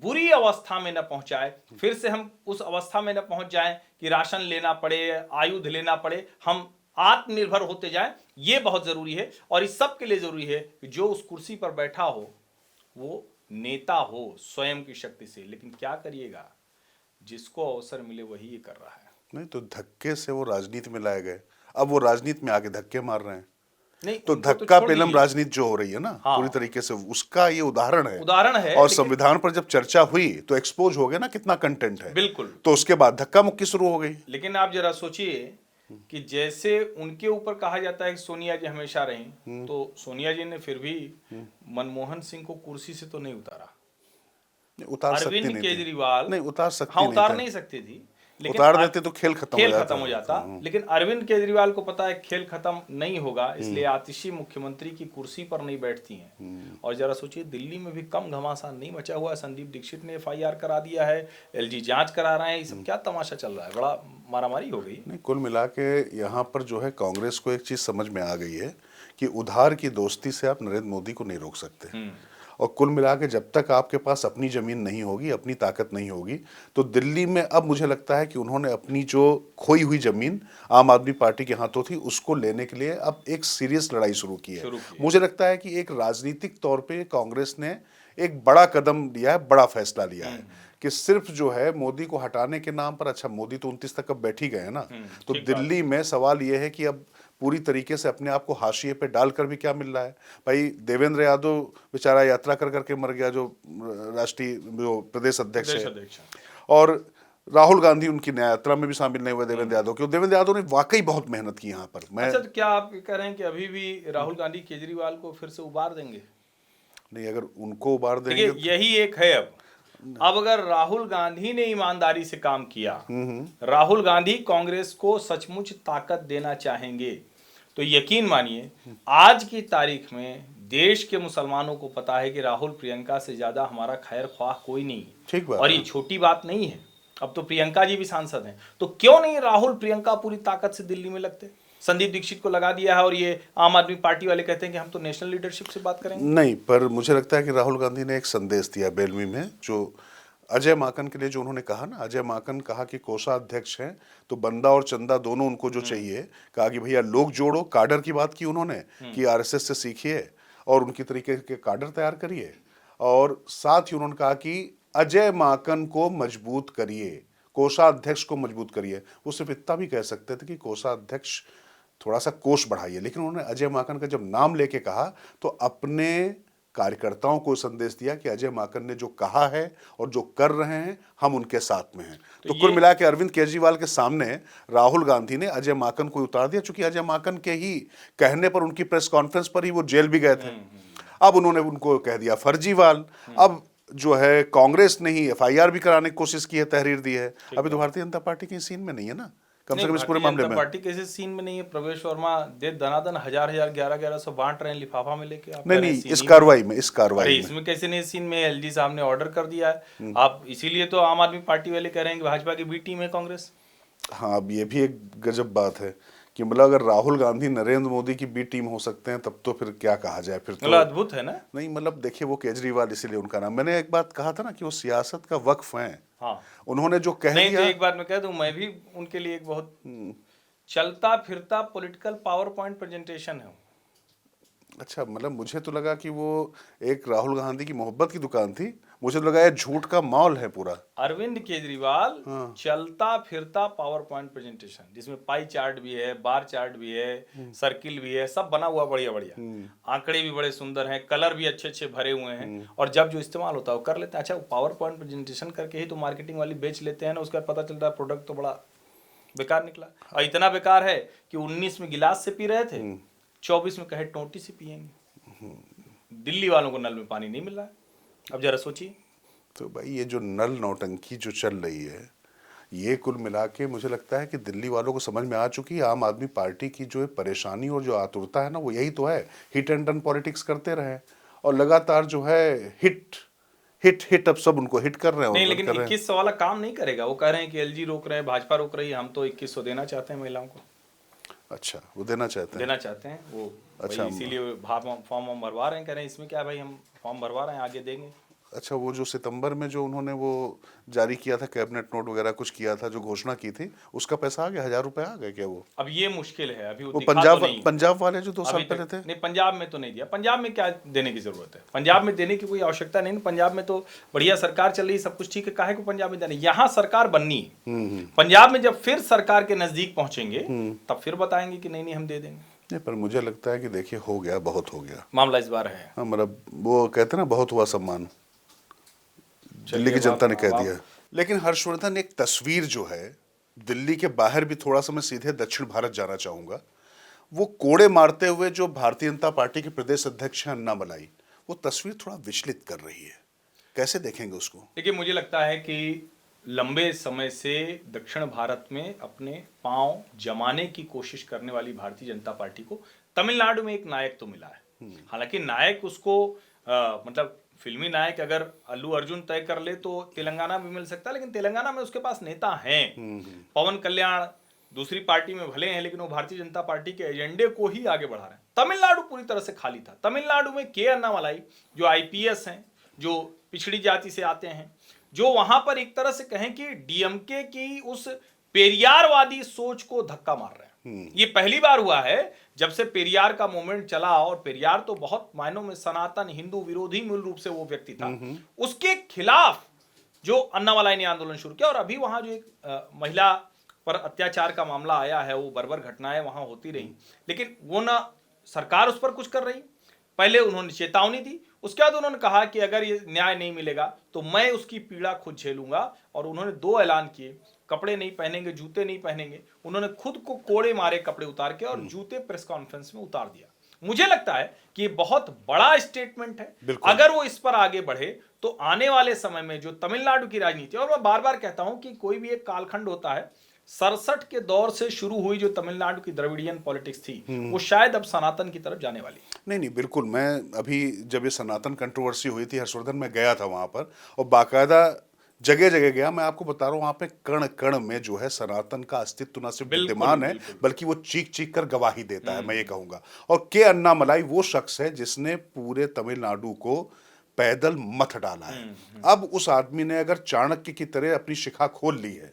बुरी अवस्था में न पहुंचाए, फिर से हम उस अवस्था में न पहुंच जाएं कि राशन लेना पड़े, आयुध लेना पड़े, हम आत्मनिर्भर होते जाएं। ये बहुत जरूरी है और इस सब के लिए जरूरी है कि जो उस कुर्सी पर बैठा हो वो नेता हो स्वयं की शक्ति से। लेकिन क्या करिएगा, जिसको अवसर मिले वही ये कर रहा है। नहीं तो धक्के से वो राजनीति में लाए गए, अब वो राजनीति में आके धक्के मार रहे हैं। नहीं तो धक्का पेलम राजनीति जो हो रही है ना, पूरी तरीके से उसका ये उदाहरण है। और संविधान पर जब चर्चा हुई तो एक्सपोज हो गया ना कितना कंटेंट है। बिल्कुल। तो उसके बाद धक्का मुक्की शुरू हो गई। लेकिन आप जरा सोचिए कि जैसे उनके ऊपर कहा जाता है कि सोनिया जी हमेशा रही, तो सोनिया जी ने फिर भी मनमोहन सिंह को कुर्सी से तो नहीं उतारा। उतार सकती अरविंद केजरीवाल नहीं उतार सकती, हाँ उतार नहीं सकती थी, लेकिन उतार देते तो खेल खत्म हो जाता। लेकिन अरविंद केजरीवाल को पता है खेल खत्म नहीं होगा, इसलिए आतिशी मुख्यमंत्री की कुर्सी पर नहीं बैठती हैं। और जरा सोचिए दिल्ली में भी कम घमासान नहीं मचा हुआ है। संदीप दीक्षित ने FIR करा दिया है, LG जांच करा रहे हैं, ये सब क्या तमाशा चल रहा है, बड़ा मारामारी हो गई। नहीं, कुल मिला के यहाँ पर जो है कांग्रेस को एक चीज समझ में आ गई है कि उधार की दोस्ती से आप नरेंद्र मोदी को नहीं रोक सकते। और कुल मिला के जब तक आपके पास अपनी ज़मीन नहीं होगी, अपनी ताकत नहीं होगी, तो दिल्ली में अब मुझे लगता है कि उन्होंने अपनी जो खोई हुई ज़मीन आम आदमी पार्टी के हाथों थी उसको लेने के लिए अब एक सीरियस लड़ाई शुरू की है। मुझे लगता है कि एक राजनीतिक तौर पे कांग्रेस ने एक बड़ा कदम लिया है, बड़ा फैसला लिया है कि सिर्फ जो है मोदी को हटाने के नाम पर, अच्छा मोदी तो 29 तक अब बैठ ही गए हैं ना, तो दिल्ली में सवाल यह है कि अब पूरी तरीके से अपने आप को हाशिए पे डालकर भी क्या मिल रहा है। भाई देवेंद्र यादव बेचारा यात्रा कर करके मर गया, जो राष्ट्रीय जो प्रदेश अध्यक्ष है, और राहुल गांधी उनकी न्याय यात्रा में भी शामिल नहीं हुए देवेंद्र यादव के। देवेंद्र यादव ने वाकई बहुत मेहनत की यहाँ पर। मैं अच्छा, तो क्या आप कह रहे हैं कि अभी भी राहुल गांधी केजरीवाल को फिर से उबार देंगे? नहीं, अगर उनको उबार देंगे, यही एक है। अब अगर राहुल गांधी ने ईमानदारी से काम किया, राहुल गांधी कांग्रेस को सचमुच ताकत देना चाहेंगे, तो यकीन मानिए आज की तारीख में देश के मुसलमानों को पता है कि राहुल प्रियंका से ज्यादा हमारा खैर ख्वाह कोई नहीं है। ठीक बात और ये छोटी बात नहीं है। अब तो प्रियंका जी भी सांसद हैं, तो क्यों नहीं राहुल प्रियंका पूरी ताकत से दिल्ली में लगते? संदीप दीक्षित को लगा दिया है और ये आम आदमी पार्टी वाले कहते हैं कि हम तो नेशनल लीडरशिप से बात करेंगे। नहीं, पर मुझे लगता है कि राहुल गांधी ने एक संदेश दिया बेलमी में, जो अजय माकन के लिए जो उन्होंने कहा ना, अजय माकन कहा कि कोषाध्यक्ष हैं तो बंदा और चंदा दोनों उनको जो चाहिए, कहा कि भैया लोग जोड़ो, काडर की बात की उन्होंने कि आरएसएस से सीखिए और उनकी तरीके के काडर तैयार करिए, और साथ ही उन्होंने कहा कि अजय माकन को मजबूत करिए, कोषाध्यक्ष को मजबूत करिए। वो सिर्फ इतना भी कह सकते थे कि कोषाध्यक्ष थोड़ा सा कोष बढ़ाइए, लेकिन उन्होंने अजय माकन का जब नाम लेके कहा तो अपने कार्यकर्ताओं को संदेश दिया कि अजय माकन ने जो कहा है और जो कर रहे हैं हम उनके साथ में हैं। तो कुल मिला के अरविंद केजरीवाल के सामने राहुल गांधी ने अजय माकन को उतार दिया, चूंकि अजय माकन के ही कहने पर उनकी प्रेस कॉन्फ्रेंस पर ही वो जेल भी गए थे। अब उन्होंने उनको कह दिया फर्जीवाल। अब जो है कांग्रेस ने ही एफआईआर भी कराने की कोशिश की है, तहरीर दी है। अभी तो भारतीय जनता पार्टी की सीन में नहीं है ना, कम से कम इस पूरे मामले में पार्टी किसी सीन में नहीं है। प्रवेश वर्मा दे दनादन हजार 1100 बांट रहे हैं लिफाफा में लेके। नहीं, इस कार्रवाई में इसमें कैसे नहीं सीन में? एलजी साहब ने ऑर्डर कर दिया है। आप इसीलिए तो आम आदमी पार्टी वाले कह रहे हैं कि भाजपा की बी टीम है कांग्रेस। हाँ, अब ये भी एक गजब बात है कि मतलब अगर राहुल गांधी नरेंद्र मोदी की बी टीम हो सकते हैं तब तो फिर क्या कहा जाए, फिर तो अद्भुत है ना। नहीं, मतलब देखिए वो केजरीवाल इसीलिए उनका नाम, मैंने एक बात कहा था ना कि वो सियासत का वक्फ हैं। हाँ, उन्होंने जो कह नहीं दिया, तो एक बात मैं कह दूं, मैं भी उनके लिए एक बहुत चलता फिरता पॉलिटिकल पावर पॉइंट प्रेजेंटेशन है। अच्छा, मतलब मुझे तो लगा कि वो एक राहुल गांधी की मोहब्बत की दुकान थी, मुझे तो लगा ये झूठ का मॉल है पूरा। अरविंद केजरीवाल चलता फिरता पावर पॉइंट प्रेजेंटेशन, जिसमें पाई चार्ट भी है, बार चार्ट भी है, सर्किल भी है, सब बना हुआ बढ़िया बढ़िया, आंकड़े भी बड़े सुंदर हैं, कलर भी अच्छे अच्छे भरे हुए हैं, और जब जो इस्तेमाल होता है वो कर लेते हैं। अच्छा, पावर पॉइंट प्रेजेंटेशन करके ही तो मार्केटिंग वाली बेच लेते हैं ना, उसका पता चलता है प्रोडक्ट तो बड़ा बेकार निकला। और इतना बेकार है कि 19 में गिलास से पी रहे थे, 24 में कहे टोंटी से पिएंगे। दिल्ली वालों को नल में पानी नहीं मिल रहा है। अब जरा सोचिए। तो भाई ये जो नल नौटंकी जो चल रही है, ये कुल मिला के मुझे लगता है कि दिल्ली वालों को समझ में आ चुकी है। आम आदमी पार्टी की जो परेशानी और जो आतुरता है ना, वो यही तो है, हिट एंड रन पॉलिटिक्स करते रहे और लगातार जो है हिट हिट हिट, अब सब उनको हिट कर रहे हैं। नहीं, लेकिन 2100 वाला काम नहीं करेगा। वो कह रहे हैं कि एलजी रोक रहे हैं, भाजपा रोक रही है, हम तो 2100 देना चाहते हैं महिलाओं को। अच्छा, वो देना चाहते हैं वो। अच्छा, इसीलिए फॉर्म भरवा रहे हैं, कह रहे हैं इसमें क्या है भाई, हम फॉर्म भरवा रहे हैं, आगे देंगे। अच्छा, वो जो सितंबर में जो उन्होंने वो जारी किया था, कैबिनेट नोट वगैरह कुछ किया था, जो घोषणा की थी, उसका पैसा आ गया? 1000 रुपए आ गए क्या? वो अब ये मुश्किल है, अभी वो तो पंजाब वाले जो 2 साल पहले थे। नहीं, पंजाब में तो नहीं दिया। पंजाब में क्या देने की जरूरत है? पंजाब में देने की कोई आवश्यकता नहीं। पंजाब में तो बढ़िया सरकार चल रही है, सब कुछ ठीक है, काहे को पंजाब में देने? यहाँ सरकार बननी है। पंजाब में जब फिर सरकार के नजदीक पहुंचेंगे तब फिर बताएंगे कि नहीं हम दे देंगे। नहीं, पर मुझे लगता है कि देखिए हो गया, बहुत हो गया मामला इस बार है। हाँ, मतलब वो कहते हैं ना, बहुत हुआ सम्मान, दिल्ली की जनता ने कह दिया। लेकिन हर्षवर्धन, एक तस्वीर जो है दिल्ली के बाहर भी, थोड़ा सा मैं सीधे दक्षिण भारत जाना चाहूंगा, वो कोड़े मारते हुए जो भारतीय जनता पार्टी के प्रदेश अध्यक्ष हैं अन्ना मलाई, वो तस्वीर थोड़ा विचलित कर रही है। कैसे देखेंगे उसको? देखिए, मुझे लगता है कि लंबे समय से दक्षिण भारत में अपने पांव जमाने की कोशिश करने वाली भारतीय जनता पार्टी को तमिलनाडु में एक नायक तो मिला है। हालांकि नायक उसको मतलब फिल्मी नायक अगर अल्लू अर्जुन तय कर ले तो तेलंगाना में मिल सकता है, लेकिन तेलंगाना में उसके पास नेता हैं। पवन कल्याण दूसरी पार्टी में भले हैं, लेकिन वो भारतीय जनता पार्टी के एजेंडे को ही आगे बढ़ा रहे हैं। तमिलनाडु पूरी तरह से खाली था। तमिलनाडु में के अन्नामलाई जो आईपीएस हैं, जो पिछड़ी जाति से आते हैं, जो वहां पर एक तरह से कहें कि डीएमके की उस पेरियारवादी सोच को धक्का मार रहे हैं। ये पहली बार हुआ है जब से पेरियार का मूवमेंट चला, और पेरियार तो बहुत मायनों में सनातन हिंदू विरोधी मूल रूप से वो व्यक्ति था, उसके खिलाफ जो अन्नामलाई ने आंदोलन शुरू किया। और अभी वहां जो एक महिला पर अत्याचार का मामला आया है, वो बर्बर घटनाएं वहां होती रही, लेकिन वो ना सरकार उस पर कुछ कर रही। पहले उन्होंने चेतावनी दी, उसके बाद उन्होंने कहा कि अगर ये न्याय नहीं मिलेगा तो मैं उसकी पीड़ा खुद झेलूंगा। और उन्होंने 2 ऐलान किए, कपड़े नहीं पहनेंगे, जूते नहीं पहनेंगे। उन्होंने खुद को कोड़े मारे कपड़े उतार के, और जूते प्रेस कॉन्फ्रेंस में उतार दिया। मुझे लगता है कि ये बहुत बड़ा स्टेटमेंट है। अगर वो इस पर आगे बढ़े तो आने वाले समय में जो तमिलनाडु की राजनीति, और मैं बार बार कहता हूं कि कोई भी एक कालखंड होता है, 67 के दौर से शुरू हुई जो तमिलनाडु की द्रविडियन पॉलिटिक्स थी, वो शायद अब सनातन की तरफ जाने वाली। नहीं, बिल्कुल। मैं अभी जब ये सनातन कंट्रोवर्सी हुई थी हर्षवर्धन, मैं गया था वहां पर, और बाकायदा जगह जगह गया। मैं आपको बता रहा हूँ, वहां पे कण कण में जो है सनातन का अस्तित्व न सिर्फ विद्यमान है, बल्कि वो चीख चीख कर गवाही देता है, मैं ये कहूंगा। और के अन्नामलाई वो शख्स है जिसने पूरे तमिलनाडु को पैदल मथ डाला है। अब उस आदमी ने अगर चाणक्य की तरह अपनी शिखा खोल ली है,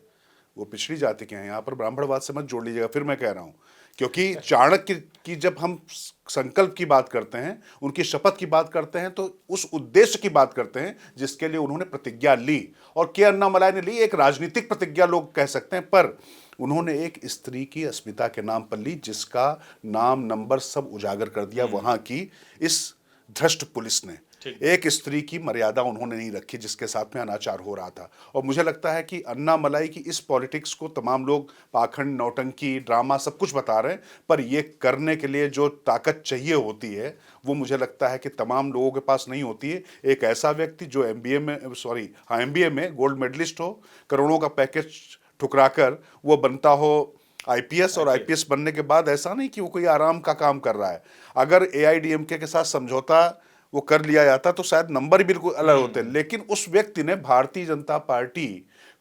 वो पिछड़ी जाति के हैं, यहाँ पर ब्राह्मणवाद से मत जोड़ लीजिएगा, फिर मैं कह रहा हूँ, क्योंकि चाणक्य की जब हम संकल्प की बात करते हैं, उनकी शपथ की बात करते हैं, तो उस उद्देश्य की बात करते हैं जिसके लिए उन्होंने प्रतिज्ञा ली। और के अन्नामलाई ने ली एक राजनीतिक प्रतिज्ञा लोग कह सकते हैं, पर उन्होंने एक स्त्री की अस्मिता के नाम पर ली, जिसका नाम नंबर सब उजागर कर दिया वहां की इस भ्रष्ट पुलिस ने। एक स्त्री की मर्यादा उन्होंने नहीं रखी जिसके साथ में अनाचार हो रहा था। और मुझे लगता है कि अन्नामलाई की इस पॉलिटिक्स को तमाम लोग पाखंड, नौटंकी, ड्रामा सब कुछ बता रहे हैं, पर ये करने के लिए जो ताकत चाहिए होती है वो मुझे लगता है कि तमाम लोगों के पास नहीं होती है। एक ऐसा व्यक्ति जो एमबीए में गोल्ड मेडलिस्ट हो, करोड़ों का पैकेज ठुकराकर वो बनता हो आईपीएस, और आईपीएस बनने के बाद ऐसा नहीं कि वो कोई आराम का काम कर रहा है। अगर एआईडीएमके के साथ समझौता वो कर लिया जाता तो शायद नंबर ही बिल्कुल अलग होते, लेकिन उस व्यक्ति ने भारतीय जनता पार्टी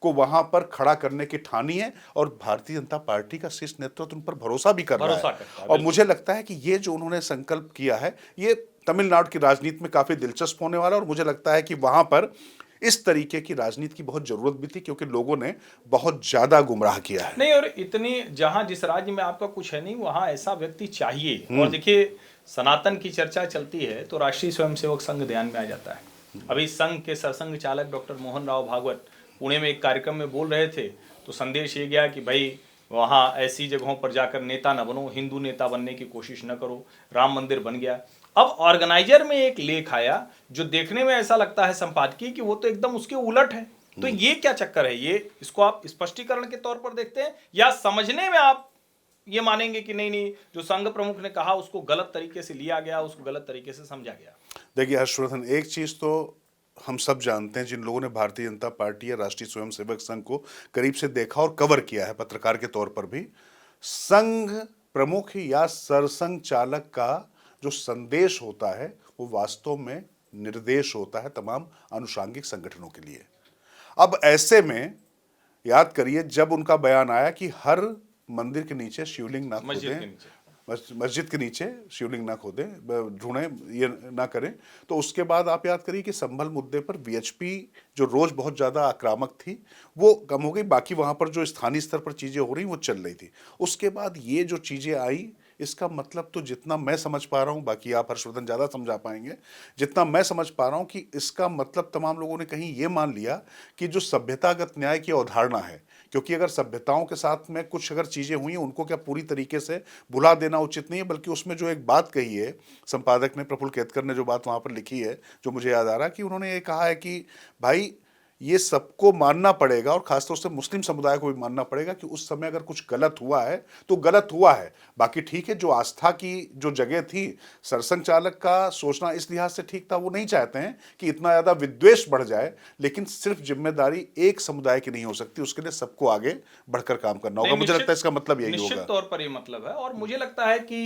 को वहां पर खड़ा करने की ठानी है, और भारतीय जनता पार्टी का शीर्ष नेतृत्व उन पर भरोसा भी कर रहा है। और मुझे लगता है कि ये जो उन्होंने संकल्प किया है, ये तमिलनाडु की राजनीति में काफी दिलचस्प होने वाला है। और मुझे लगता है कि वहां पर इस तरीके की राजनीति की बहुत जरूरत भी थी, क्योंकि लोगों ने बहुत ज्यादा गुमराह किया है। नहीं, और इतनी जहां जिस राज्य में आपका कुछ है नहीं, वहां ऐसा व्यक्ति चाहिए। और देखिए, सनातन की चर्चा चलती है तो राष्ट्रीय स्वयंसेवक संघ ध्यान में आ जाता है। अभी संघ के सरसंघ चालक डॉक्टर मोहन राव भागवत पुणे में एक कार्यक्रम में बोल रहे थे, तो संदेश ये गया कि भाई वहाँ ऐसी जगहों पर जाकर नेता न बनो, हिंदू नेता बनने की कोशिश न करो। राम मंदिर बन गया। अब ऑर्गेनाइजर में एक लेख आया जो देखने में ऐसा लगता है संपादकीय कि वो तो एकदम उसके उलट है। तो ये क्या चक्कर है? ये इसको आप स्पष्टीकरण के तौर पर देखते हैं, या समझने में आप ये मानेंगे कि नहीं, जो संघ प्रमुख ने कहा उसको गलत तरीके से लिया गया, उसको गलत तरीके से समझा गया? देखिए हर्षवर्धन, एक चीज तो हम सब जानते हैं, जिन लोगों ने भारतीय जनता पार्टी या राष्ट्रीय स्वयंसेवक संघ को करीब से देखा और कवर किया है पत्रकार के तौर पर भी, संघ प्रमुख या सरसंघ चालक का जो संदेश होता है वो वास्तव में निर्देश होता है तमाम अनुषांगिक संगठनों के लिए। अब ऐसे में याद करिए, जब उनका बयान आया कि हर मंदिर के नीचे शिवलिंग ना खोदें, मस्जिद के नीचे शिवलिंग ना खोदें, ढूंढें, ये ना करें, तो उसके बाद आप याद करिए कि संभल मुद्दे पर वीएचपी जो रोज बहुत ज़्यादा आक्रामक थी वो कम हो गई। बाकी वहाँ पर जो स्थानीय स्तर पर चीज़ें हो रही वो चल रही थी। उसके बाद ये जो चीज़ें आई, इसका मतलब तो जितना मैं समझ पा रहा हूँ, बाकी आप हर्षवर्धन ज़्यादा समझा पाएंगे, जितना मैं समझ पा रहा हूँ कि इसका मतलब तमाम लोगों ने कहीं ये मान लिया कि जो सभ्यतागत न्याय की अवधारणा है, क्योंकि अगर सभ्यताओं के साथ में कुछ अगर चीज़ें हुई हैं उनको क्या पूरी तरीके से भुला देना उचित नहीं है, बल्कि उसमें जो एक बात कही है संपादक ने, प्रफुल्ल केतकर ने जो बात वहाँ पर लिखी है, जो मुझे याद आ रहा है कि उन्होंने ये कहा है कि भाई ये सबको मानना पड़ेगा, और खासतौर से मुस्लिम समुदाय को भी मानना पड़ेगा कि उस समय अगर कुछ गलत हुआ है तो गलत हुआ है। बाकी ठीक है, जो आस्था की जो जगह थी, सरसंघ चालक का सोचना इस लिहाज से ठीक था, वो नहीं चाहते हैं कि इतना ज़्यादा विद्वेष बढ़ जाए, लेकिन सिर्फ जिम्मेदारी एक समुदाय की नहीं हो सकती, उसके लिए सबको आगे बढ़कर काम करना होगा। मुझे लगता है इसका मतलब यही होगा। निश्चित तौर पर ये मतलब है। और मुझे लगता है कि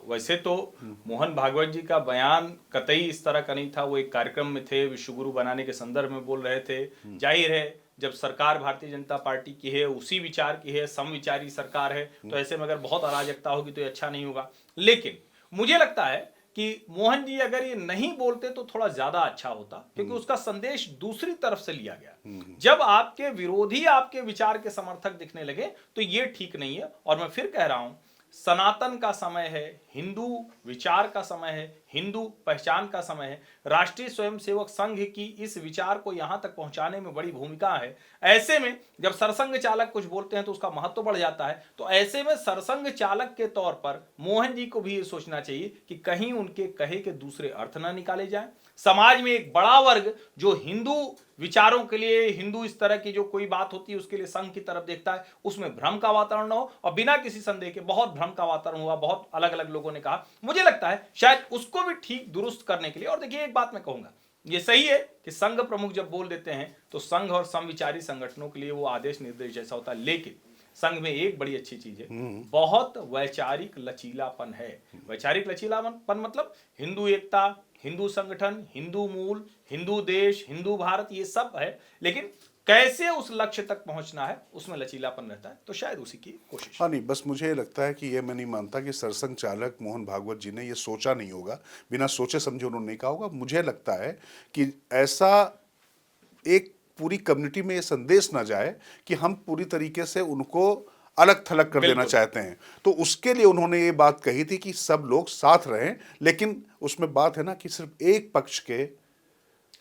वैसे तो मोहन भागवत जी का बयान कतई इस तरह का नहीं था। वो एक कार्यक्रम में थे, विश्वगुरु बनाने के संदर्भ में बोल रहे थे। जाहिर है, जब सरकार भारतीय जनता पार्टी की है, उसी विचार की है, समविचारी सरकार है, तो ऐसे में अगर बहुत अराजकता होगी तो ये अच्छा नहीं होगा। लेकिन मुझे लगता है कि मोहन जी अगर ये नहीं बोलते तो थोड़ा ज्यादा अच्छा होता, क्योंकि उसका संदेश दूसरी तरफ से लिया गया। जब आपके विरोधी आपके विचार के समर्थक दिखने लगे तो ये ठीक नहीं है। और मैं फिर कह रहा हूं, सनातन का समय है, हिंदू विचार का समय है, हिंदू पहचान का समय है। राष्ट्रीय स्वयंसेवक संघ की इस विचार को यहां तक पहुंचाने में बड़ी भूमिका है। ऐसे में जब सरसंघ चालक कुछ बोलते हैं तो उसका महत्व बढ़ जाता है। तो ऐसे में सरसंघ चालक के तौर पर मोहन जी को भी ये सोचना चाहिए कि कहीं उनके कहे के दूसरे अर्थ ना निकाले जाएं। समाज में एक बड़ा वर्ग जो हिंदू विचारों के लिए, हिंदू इस तरह की जो कोई बात होती है उसके लिए संघ की तरफ देखता है, उसमें भ्रम का वातावरण ना हो। और बिना किसी संदेह के बहुत भ्रम का वातावरण हुआ, बहुत अलग अलग लोगों ने कहा। मुझे लगता है शायद उसको भी ठीक दुरुस्त करने के लिए, और देखिए एक बात मैं कहूंगा, ये सही है कि संघ प्रमुख जब बोल देते हैं तो संघ और समविचारी संगठनों के लिए वो आदेश निर्देश जैसा होता है। लेकिन संघ में एक बड़ी अच्छी चीज है, बहुत वैचारिक लचीलापन है। वैचारिक लचीलापन मतलब हिंदू एकता, हिंदू संगठन, हिंदू मूल, हिंदू देश, हिंदू भारत, ये सब है। लेकिन कैसे उस लक्ष्य तक पहुंचना है उसमें लचीलापन रहता है। तो शायद उसी की कोशिश। हाँ नहीं, बस मुझे लगता है कि ये मैं नहीं मानता कि सरसंघ चालक मोहन भागवत जी ने ये सोचा नहीं होगा, बिना सोचे समझे उन्होंने नहीं कहा होगा। मुझे लगता है कि ऐसा एक पूरी कम्युनिटी में ये संदेश ना जाए कि हम पूरी तरीके से उनको अलग थलग कर देना चाहते हैं। तो उसके लिए उन्होंने ये बात कही थी कि सब लोग साथ रहें, लेकिन उसमें बात है ना कि सिर्फ एक पक्ष के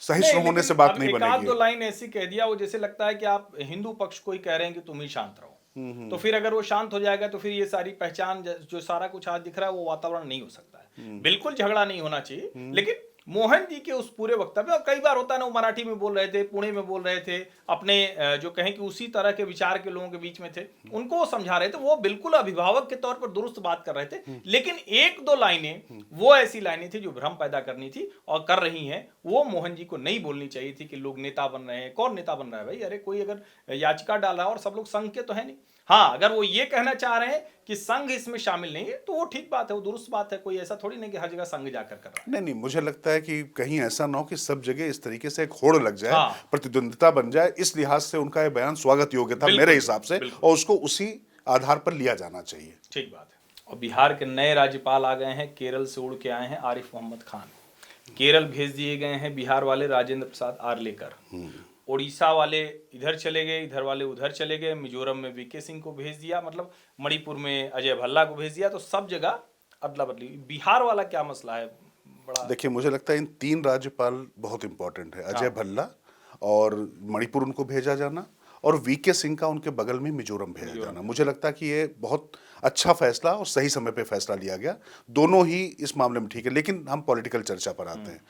सहिष्णु होने से बात नहीं बनेगी। एक आध दो बनेगी। लाइन ऐसी कह दिया वो, जैसे लगता है कि आप हिंदू पक्ष को ही कह रहे हैं कि तुम ही शांत रहो। तो फिर अगर वो शांत हो जाएगा तो फिर ये सारी पहचान जो सारा कुछ आज दिख रहा है वो वातावरण नहीं हो सकता है। बिल्कुल झगड़ा नहीं होना चाहिए। लेकिन मोहन जी के उस पूरे वक्तव्य, और कई बार होता है ना, वो मराठी में बोल रहे थे, पुणे में बोल रहे थे, अपने जो कहें कि उसी तरह के विचार के लोगों के बीच में थे, उनको वो समझा रहे थे। वो बिल्कुल अभिभावक के तौर पर दुरुस्त बात कर रहे थे। लेकिन एक दो लाइनें वो ऐसी लाइनें थी जो भ्रम पैदा करनी थी और कर रही हैं। वो मोहन जी को नहीं बोलनी चाहिए थी कि लोग नेता बन रहे हैं। कौन नेता बन रहा है भाई? अरे कोई अगर याचिका डाल रहा है और सब लोग संघ के तो है नहीं। हाँ, अगर वो ये कहना चाह रहे हैं कि संघ इसमें शामिल नहीं है तो वो ठीक बात है, वो दुरुस्त बात है। कोई ऐसा थोड़ी नहीं कि हर जगह संघ जाकर कर रहा है। नहीं नहीं, मुझे लगता है कि कहीं ऐसा ना हो कि सब जगह इस तरीके से एक होड़ लग जाए, हाँ। प्रतिद्वंदिता बन जाए। इस लिहाज से उनका ये बयान स्वागत योग्य था मेरे हिसाब से, और उसको उसी आधार पर लिया जाना चाहिए। ठीक बात है। और बिहार के नए राज्यपाल आ गए हैं, केरल से उड़ के आए हैं आरिफ मोहम्मद खान। केरल भेज दिए गए हैं बिहार वाले राजेंद्र प्रसाद आर्लेकर। उड़ीसा वाले इधर चले गए, इधर वाले उधर चले गए। मिजोरम में वीके सिंह को भेज दिया, मतलब मणिपुर में अजय भल्ला को भेज दिया। तो सब जगह अदला बदली। बिहार वाला क्या मसला है? बड़ा देखिए, मुझे लगता है इन तीन राज्यपाल बहुत इंपॉर्टेंट है। अजय भल्ला और मणिपुर उनको भेजा जाना, और वीके सिंह का उनके बगल में मिजोरम भेजा जाना। मुझे लगता है कि ये बहुत अच्छा फैसला और सही समय पे फैसला लिया गया। दोनों ही इस मामले में ठीक है। लेकिन हम पॉलिटिकल चर्चा पर आते हैं।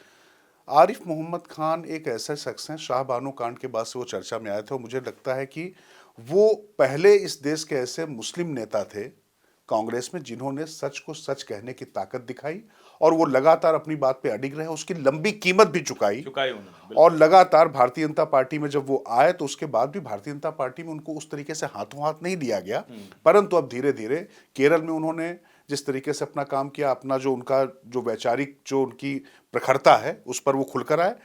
आरिफ मोहम्मद खान एक ऐसे शख्स हैं, शाह बानो कांड के बाद से वो चर्चा में आए थे, और मुझे लगता है कि वो पहले इस देश के ऐसे मुस्लिम नेता थे कांग्रेस में जिन्होंने सच को सच कहने की ताकत दिखाई, और वो लगातार अपनी बात पे अडिग रहे, उसकी लंबी कीमत भी चुकाई उन्होंने। और लगातार भारतीय जनता पार्टी में जब वो आए तो उसके बाद भी भारतीय जनता पार्टी में उनको उस तरीके से हाथों हाथ नहीं दिया गया। परंतु अब धीरे धीरे केरल में उन्होंने जिस तरीके से अपना काम किया, अपना जो उनका जो वैचारिक जो उनकी प्रखरता है उस पर वो खुलकर आए।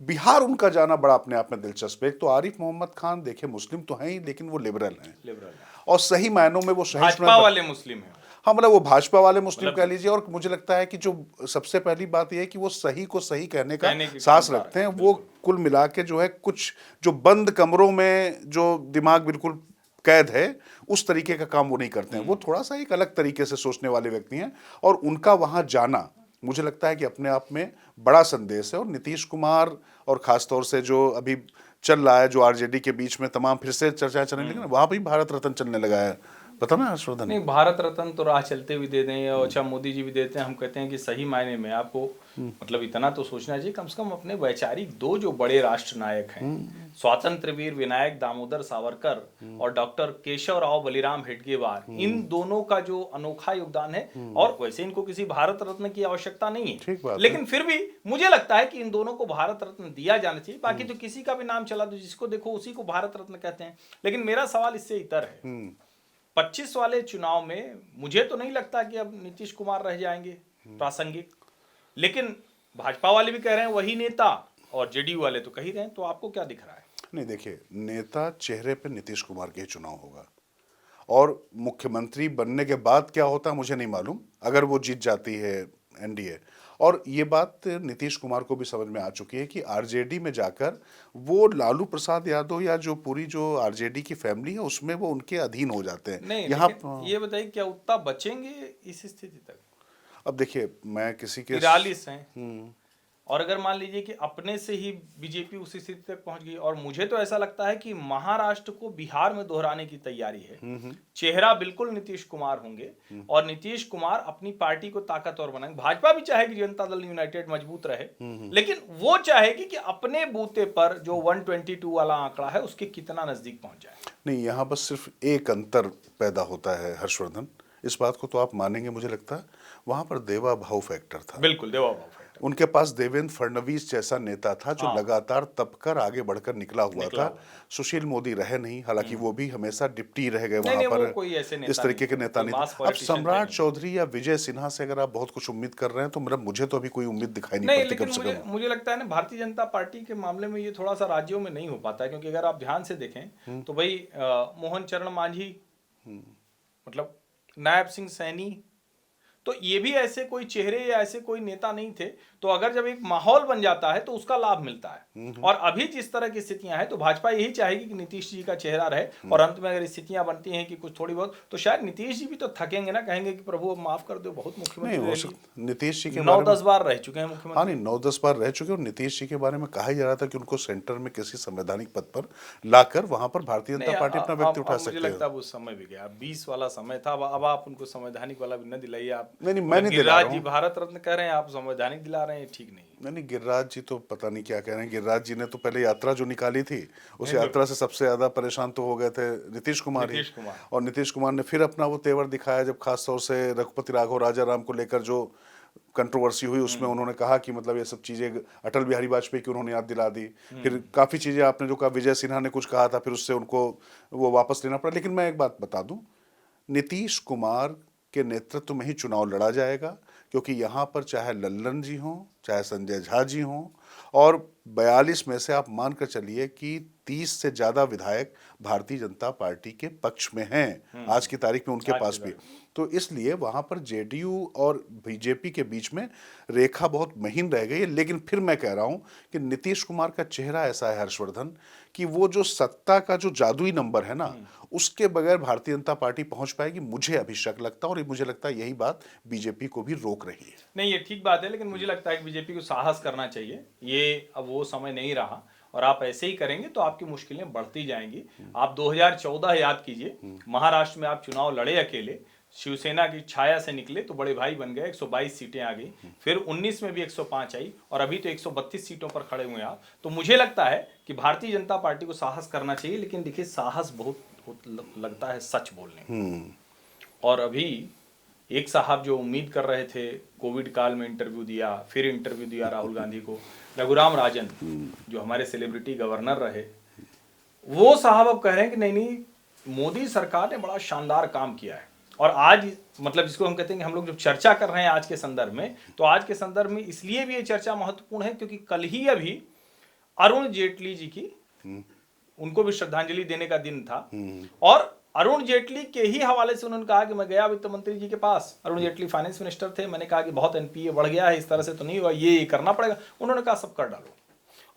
बिहार उनका जाना बड़ा अपने आप में दिलचस्प है। तो आरिफ मोहम्मद खान देखिए मुस्लिम तो हैं ही, लेकिन वो लिबरल हैं, और सही मायनों में वो भाजपा वाले मुस्लिम हैं। हाँ, मतलब वो भाजपा वाले मुस्लिम कह लीजिए। और मुझे लगता है कि जो सबसे पहली बात यह है कि वो सही को सही कहने का साहस रखते हैं। वो कुल मिला के जो है, कुछ जो बंद कमरों में जो दिमाग बिल्कुल कैद है उस तरीके का काम वो नहीं करते हैं। वो थोड़ा सा एक अलग तरीके से सोचने वाले व्यक्ति हैं, और उनका वहां जाना मुझे लगता है कि अपने आप में बड़ा संदेश है। और नीतीश कुमार, और खासतौर से जो अभी चल रहा है, जो आरजेडी के बीच में तमाम फिर से चर्चा चलने लगी, वहां भी भारत रत्न चलने लगा है, पता ना हर्षवर्धन? नहीं, भारत रत्न तो राह चलते भी दे दें, और अच्छा मोदी जी भी देते हैं। हम कहते हैं कि सही मायने में आपको मतलब इतना तो सोचना चाहिए, कम से कम अपने वैचारिक दो जो बड़े राष्ट्र नायक हैं, स्वातंत्र वीर विनायक दामोदर सावरकर और डॉक्टर केशव राव बलिराम हेडगेवार, इन दोनों का जो अनोखा योगदान है। और वैसे इनको किसी भारत रत्न की आवश्यकता नहीं है, लेकिन फिर भी मुझे लगता है कि इन दोनों को भारत रत्न दिया जाना चाहिए। बाकी तो किसी का भी नाम चला दो, जिसको देखो उसी को भारत रत्न कहते हैं। लेकिन मेरा सवाल इससे इतर है, 25 वाले चुनाव में मुझे तो नहीं लगता कि अब नीतीश कुमार रह जाएंगे प्रासंगिक, लेकिन भाजपा वाले भी कह रहे हैं वही नेता, और जेडीयू वाले तो कह ही रहे हैं। तो आपको क्या दिख रहा है? नहीं, देखिए, नेता चेहरे पे नीतीश कुमार के ही चुनाव होगा। और मुख्यमंत्री बनने के बाद क्या होता है मुझे नहीं मालूम, अगर वो जीत जाती है एनडीए। और ये बात नीतीश कुमार को भी समझ में आ चुकी है कि आरजेडी में जाकर वो लालू प्रसाद यादव या जो पूरी जो आरजेडी की फैमिली है उसमें वो उनके अधीन हो जाते हैं। नहीं, यहाँ लेकिन ये बताइए क्या उतना बचेंगे इस स्थिति तक? अब देखिए, मैं किसी के 43 हैं, और अगर मान लीजिए कि अपने से ही बीजेपी उसी स्थिति तक पहुंच गई, और मुझे तो ऐसा लगता है कि महाराष्ट्र को बिहार में दोहराने की तैयारी है। चेहरा बिल्कुल नीतीश कुमार होंगे, और नीतीश कुमार अपनी पार्टी को ताकतवर बनाएंगे। भाजपा भी चाहेगी जनता दल यूनाइटेड मजबूत रहे, लेकिन वो चाहेगी कि अपने बूते पर जो 122 वाला आंकड़ा है उसके कितना नजदीक पहुंच जाए। नहीं, यहाँ बस सिर्फ एक अंतर पैदा होता है हर्षवर्धन, इस बात को तो आप मानेंगे मुझे लगता है, वहां पर देवा भाव फैक्टर था। बिल्कुल देवा भाव फैक्टर। उनके पास देवेंद्र फडणवीस जैसा नेता था जो लगातार तपकर आगे बढ़कर निकला हुआ था। सुशील मोदी रहे नहीं, हालांकि वो भी हमेशा डिप्टी रह गए वहां पर, कोई ऐसे नेता इस तरीके के नेता नहीं थे। अब सम्राट चौधरी या विजय सिन्हा से अगर आप बहुत कुछ उम्मीद कर रहे हैं तो मुझे तो अभी कोई उम्मीद दिखाई नहीं पड़ती। कम से कम मुझे लगता है ना, भारतीय जनता पार्टी के मामले में ये थोड़ा सा राज्यों में नहीं हो पाता है, क्योंकि अगर आप ध्यान से देखें तो भाई मोहन चरण मांझी, मतलब नायब सिंह सैनी, तो ये भी ऐसे कोई चेहरे या ऐसे कोई नेता नहीं थे। तो अगर जब एक माहौल बन जाता है तो उसका लाभ मिलता है। और अभी जिस तरह की स्थितियां हैं तो भाजपा यही चाहेगी कि नीतीश जी का चेहरा रहे, और अंत में अगर स्थितियां बनती हैं कि कुछ थोड़ी बहुत, तो शायद नीतीश जी भी तो थकेंगे ना, कहेंगे कि प्रभु अब माफ कर दो, बहुत मुख्यमंत्री नीतीश जी के 9-10 बार रह चुके हैं मुख्यमंत्री। हाँ, नहीं 9-10 बार रह चुके हैं। और नीतीश जी के बारे में कहा जा रहा था कि उनको सेंटर में किसी संवैधानिक पद पर लाकर वहां पर भारतीय जनता पार्टी अपना व्यक्ति उठा सकती है। मुझे लगता है वो समय भी गया, 20 वाला समय था। अब आप उनको संवैधानिक वाला भी न दिलाइए। आप नहीं, मैं नहीं दिला रहा हूं। भारत रत्न कह रहे हैं, आप संवैधानिक दिला रहे हैं, ठीक नहीं। नहीं, गिरिराज जी तो पता नहीं क्या कह रहे हैं। गिरिराज जी ने तो पहले यात्रा जो निकाली थी, उस यात्रा से सबसे ज्यादा परेशान तो हो गए थे नीतीश कुमार ही। और नीतीश कुमार ने फिर अपना वो तेवर दिखाया जब खासतौर से रघुपति राघव राजाराम को लेकर जो कंट्रोवर्सी हुई, उसमें उन्होंने कहा कि मतलब ये सब चीजें अटल बिहारी वाजपेयी की उन्होंने याद दिला दी। फिर काफी चीजें आपने जो कहा, विजय सिन्हा ने कुछ कहा था, फिर उससे उनको वो वापस लेना पड़ा। लेकिन मैं एक बात बता दूं, नीतीश कुमार के नेतृत्व में ही चुनाव लड़ा जाएगा, क्योंकि यहाँ पर चाहे लल्लन जी हों, चाहे संजय झा जी हों, और 42 में से आप मानकर चलिए कि 30 से ज्यादा विधायक भारतीय जनता पार्टी के पक्ष में हैं आज की तारीख में उनके पास भी। तो इसलिए वहां पर जेडीयू और बीजेपी के बीच में रेखा बहुत महीन रह गई है। लेकिन फिर मैं कह रहा हूं कि नीतीश कुमार का चेहरा ऐसा है हर्षवर्धन कि वो जो सत्ता का जो जादुई नंबर है ना, उसके बगैर भारतीय जनता पार्टी पहुंच पाएगी, मुझे अभी शक लगता है। और मुझे लगता है यही बात बीजेपी को भी रोक रही है। नहीं, ये ठीक बात है, लेकिन मुझे लगता है कि बीजेपी को साहस करना चाहिए। ये अब वो समय नहीं रहा, और आप ऐसे ही करेंगे तो आपकी मुश्किलें बढ़ती जाएंगी। आप 2014 याद कीजिए, महाराष्ट्र में आप चुनाव लड़े अकेले, शिवसेना की छाया से निकले तो बड़े भाई बन गए, 122 सीटें आ गई। फिर 19 में भी 105 आई, और अभी तो 132 सीटों पर खड़े हुए हैं आप। तो मुझे लगता है कि भारतीय जनता पार्टी को साहस करना चाहिए, लेकिन देखिए साहस बहुत लगता है सच बोलने में। और अभी एक साहब जो उम्मीद कर रहे थे, कोविड काल में इंटरव्यू दिया, फिर इंटरव्यू दिया राहुल गांधी को, रघुराम राजन जो हमारे सेलिब्रिटी गवर्नर रहे, वो साहब अब कह रहे हैं कि नहीं, मोदी सरकार ने बड़ा शानदार काम किया है। और आज मतलब जिसको हम कहते हैं कि हम लोग जब चर्चा कर रहे हैं आज के संदर्भ में, तो आज के संदर्भ में इसलिए भी ये चर्चा महत्वपूर्ण है क्योंकि कल ही अभी अरुण जेटली जी की, उनको भी श्रद्धांजलि देने का दिन था। और अरुण जेटली के ही हवाले से उन्होंने कहा कि मैं गया वित्त मंत्री जी के पास, अरुण जेटली फाइनेंस मिनिस्टर थे, मैंने कहा कि बहुत एनपीए बढ़ गया है, इस तरह से तो नहीं हुआ, ये करना पड़ेगा। उन्होंने कहा सब कर डालो।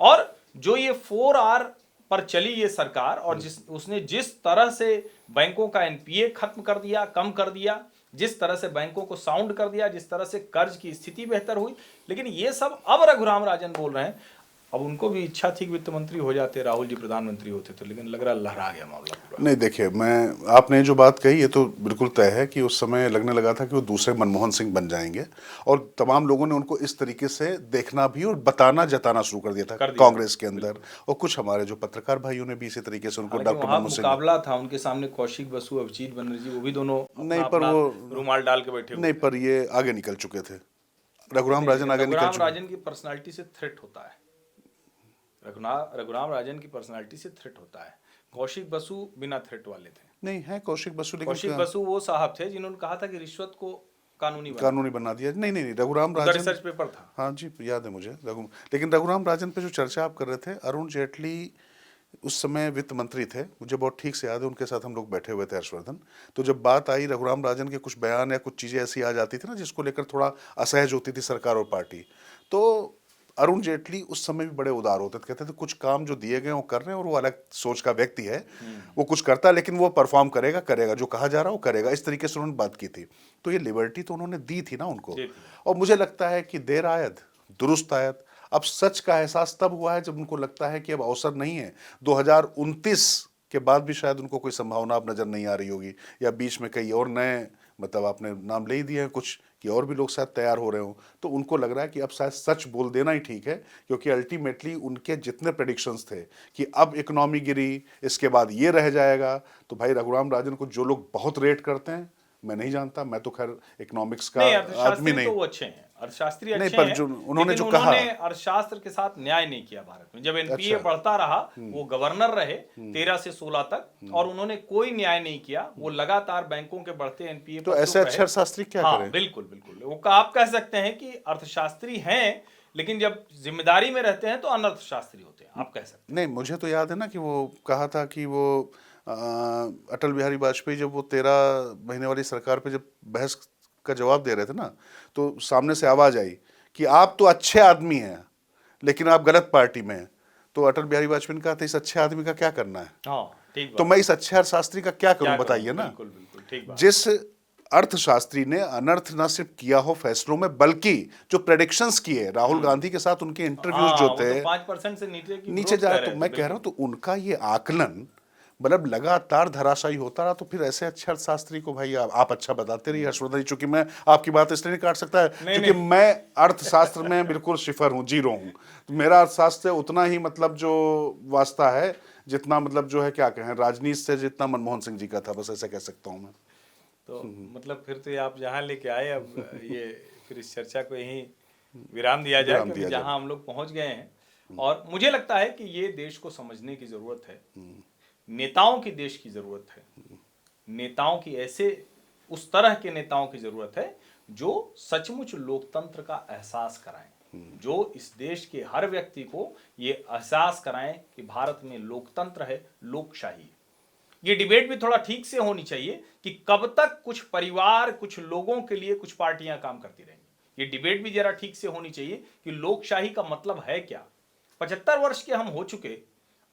और जो ये 4R पर चली ये सरकार, और उसने जिस तरह से बैंकों का एनपीए खत्म कर दिया, कम कर दिया, जिस तरह से बैंकों को साउंड कर दिया, जिस तरह से कर्ज की स्थिति बेहतर हुई, लेकिन ये सब अब रघुराम राजन बोल रहे हैं। अब उनको भी इच्छा थी कि वित्त मंत्री हो जाते, राहुल जी प्रधानमंत्री होते, तो लेकिन लग रहा लहरा गया मामला पूरा। नहीं, देखिए, आपने जो बात कही ये तो बिल्कुल तय है कि उस समय लगने लगा था कि वो दूसरे मनमोहन सिंह बन जाएंगे, और तमाम लोगों ने उनको इस तरीके से देखना भी और बताना जताना शुरू कर दिया था कांग्रेस के अंदर। और कुछ हमारे जो पत्रकार भाइयों ने भी इसी तरीके से उनको डॉक्टर मनमोहन सिंह, मुकाबला था उनके सामने, कौशिक बसु, अभिजीत बनर्जी, वो भी दोनों नहीं पर वो रुमाल डाल के बैठे, नहीं पर ये आगे निकल चुके थे। रघुराम राजन आगे निकल चुके। राजन की पर्सनालिटी से थ्रेट होता है, रघुराम राजन की पर्सनालिटी से थ्रेट होता है। कौशिक बसु बिना थ्रेट वाले थे। नहीं है कौशिक बसु, लेकिन कौशिक बसु वो साहब थे जिन्होंने कहा था कि रिश्वत को कानूनी बना दिया। नहीं, रघुराम राजन रिसर्च पेपर था। हाँ जी, याद है मुझे। लेकिन रघुराम राजन पे जो चर्चा आप कर रहे थे, अरुण जेटली उस समय वित्त मंत्री थे, मुझे बहुत ठीक से याद है, उनके साथ हम लोग बैठे हुए थे हर्षवर्धन। तो जब बात आई रघुराम राजन के कुछ बयान या कुछ चीज़ें ऐसी आ जाती थी ना जिसको लेकर थोड़ा असहज होती थी सरकार और पार्टी, तो अरुण जेटली उस समय भी बड़े उदार होते थे, कहते थे कुछ काम जो दिए गए वो कर रहे हैं और वो अलग सोच का व्यक्ति है, वो कुछ करता है लेकिन वो परफॉर्म करेगा करेगा, जो कहा जा रहा है वो करेगा, इस तरीके से उन्होंने बात की थी। तो ये लिबर्टी तो उन्होंने दी थी ना उनको, और मुझे लगता है कि देर आयत दुरुस्त आयत। अब सच का एहसास तब हुआ है जब उनको लगता है कि अब अवसर नहीं है। 2029 के बाद भी शायद उनको कोई संभावना अब नजर नहीं आ रही होगी, या बीच में कई और नए, मतलब आपने नाम ले ही दिए हैं कुछ कि और भी लोग शायद तैयार हो रहे हो, तो उनको लग रहा है कि अब शायद सच बोल देना ही ठीक है, क्योंकि अल्टीमेटली उनके जितने प्रेडिक्शंस थे कि अब इकोनॉमी गिरी, इसके बाद ये रह जाएगा, तो भाई रघुराम राजन को जो लोग बहुत रेट करते हैं, मैं नहीं जानता, मैं तो खैर इकोनॉमिक्स का नहीं, आदमी अर्थशास्त्री नहीं। तो वो अच्छे हैं, अर्थशास्त्री नहीं, अच्छे पर हैं, जो उन्होंने जो उन्होंने कहा, अर्थशास्त्र के साथ न्याय नहीं किया भारत में। जब एनपीए अच्छा, बढ़ता रहा, वो गवर्नर रहे 13 से 16 तक, और उन्होंने कोई न्याय नहीं किया, वो लगातार बैंकों के बढ़ते एनपीए तो पर ऐसे चुप अच्छे शास्त्री क्या हाँ करें? बिल्कुल बिल्कुल, वो आप कह सकते हैं कि अर्थशास्त्री हैं, लेकिन जब जिम्मेदारी में रहते हैं तो अनर्थशास्त्री होते हैं, आप कह सकते हैं। नहीं, मुझे तो याद है ना कि वो कहा था कि वो अटल बिहारी वाजपेयी जब वो 13 महीने वाली सरकार पे जब बहस का जवाब दे रहे थे ना, तो सामने से आवाज आई कि आप तो अच्छे आदमी हैं लेकिन आप गलत पार्टी में हैं। तो अटल बिहारी वाजपेयी ने कहा था इस अच्छे आदमी का क्या करना है? हाँ ठीक तो बात। मैं इस अच्छे अर्थशास्त्री का क्या करूं, क्या बताइए करूं? ना। बिल्कुल बिल्कुल ठीक बात। जिस अर्थशास्त्री ने अनर्थ न सिर्फ किया हो फैसलों में, बल्कि जो प्रेडिक्शंस किए, राहुल गांधी के साथ उनके इंटरव्यूज हाँ, जो वो थे, तो 5% से नीचे की नीचे ग्रोथ जा, कह तो रहे थे, मैं कह रहा हूं, बिल्कुल। तो उनका ये आकलन मतलब लगातार धराशायी होता रहा, तो फिर ऐसे अच्छे अर्थशास्त्री को भाई आप अच्छा बताते रहिए हर्षवर्धन जी, चूंकि मैं आपकी बात इसलिए नहीं काट सकता है नहीं, क्योंकि नहीं। मैं अर्थशास्त्र में बिल्कुल शिफर हूँ, जीरो हूँ। तो मेरा अर्थशास्त्र उतना ही मतलब जो वास्ता है जितना मतलब जो है क्या कहें राजनीति से जितना मनमोहन सिंह जी का था, बस ऐसा कह सकता हूँ मैं। तो मतलब फिर तो ये आप जहाँ लेके आए, अब ये फिर इस चर्चा को यहीं विराम दिया जाए, विराम क्योंकि दिया जाए। जहाँ हम लोग पहुंच गए हैं, और मुझे लगता है कि ये देश को समझने की जरूरत है, नेताओं की देश की जरूरत है, नेताओं की ऐसे उस तरह के नेताओं की जरूरत है जो सचमुच लोकतंत्र का एहसास कराएं, जो इस देश के हर व्यक्ति को ये एहसास कराएं कि भारत में लोकतंत्र है, लोकशाही है। ये डिबेट भी थोड़ा ठीक से होनी चाहिए कि कब तक कुछ परिवार, कुछ लोगों के लिए कुछ पार्टियां काम करती रहेंगी। ये डिबेट भी जरा ठीक से होनी चाहिए कि लोकशाही का मतलब है क्या। 75 वर्ष के हम हो चुके,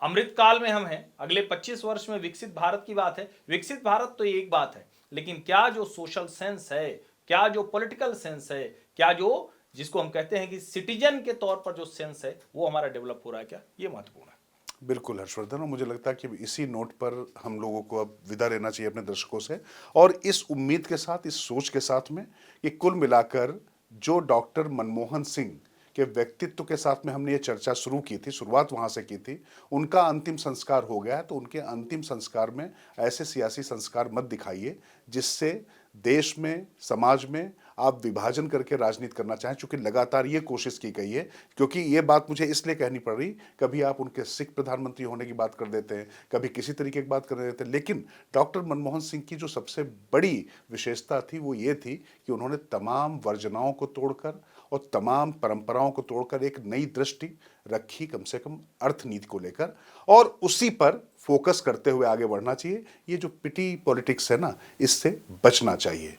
अमृत काल में हम हैं, अगले 25 वर्ष में विकसित भारत की बात है। विकसित भारत तो एक बात है, लेकिन क्या जो सोशल सेंस है, क्या जो पॉलिटिकल सेंस है, क्या जो जिसको हम कहते हैं कि सिटीजन के तौर पर जो सेंस है, वो हमारा डेवलप हो रहा है क्या, ये महत्वपूर्ण है। बिल्कुल हर्षवर्धन, और मुझे लगता है कि इसी नोट पर हम लोगों को अब विदा लेना चाहिए अपने दर्शकों से, और इस उम्मीद के साथ, इस सोच के साथ में कि कुल मिलाकर जो डॉक्टर मनमोहन सिंह के व्यक्तित्व के साथ में हमने ये चर्चा शुरू की थी, शुरुआत वहाँ से की थी, उनका अंतिम संस्कार हो गया है, तो उनके अंतिम संस्कार में ऐसे सियासी संस्कार मत दिखाइए जिससे देश में, समाज में आप विभाजन करके राजनीति करना चाहें, चूंकि लगातार ये कोशिश की गई है। क्योंकि ये बात मुझे इसलिए कहनी पड़ रही, कभी आप उनके सिख प्रधानमंत्री होने की बात कर देते हैं, कभी किसी तरीके की बात कर देते हैं, लेकिन डॉक्टर मनमोहन सिंह की जो सबसे बड़ी विशेषता थी वो ये थी कि उन्होंने तमाम वर्जनाओं को तोड़कर और तमाम परंपराओं को तोड़कर एक नई दृष्टि रखी, कम से कम अर्थनीति को लेकर, और उसी पर फोकस करते हुए आगे बढ़ना चाहिए। ये जो पिटी पॉलिटिक्स है ना, इससे बचना चाहिए।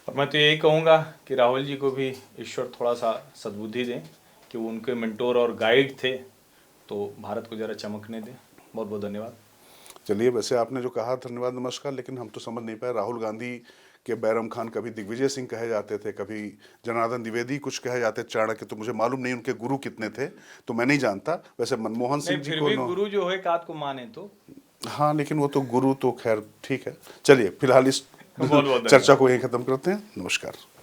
और मैं तो यही कहूँगा कि राहुल जी को भी ईश्वर थोड़ा सा सद्बुद्धि दें कि वो उनके मेंटोर और गाइड थे, तो भारत को जरा चमकने दें। बहुत बहुत धन्यवाद। चलिए, वैसे आपने जो कहा धन्यवाद, नमस्कार, लेकिन हम तो समझ नहीं पाए, राहुल गांधी के बैरम खान कभी दिग्विजय सिंह कहे जाते थे, कभी जनार्दन द्विवेदी कुछ कहे जाते, चाणक्य, तो मुझे मालूम नहीं उनके गुरु कितने थे, तो मैं नहीं जानता। वैसे मनमोहन सिंह जी फिर को भी गुरु जो है कात को माने तो हाँ, लेकिन वो तो गुरु तो खैर ठीक है। चलिए, फिलहाल इस बहुत बहुत चर्चा को यहीं खत्म करते हैं। नमस्कार।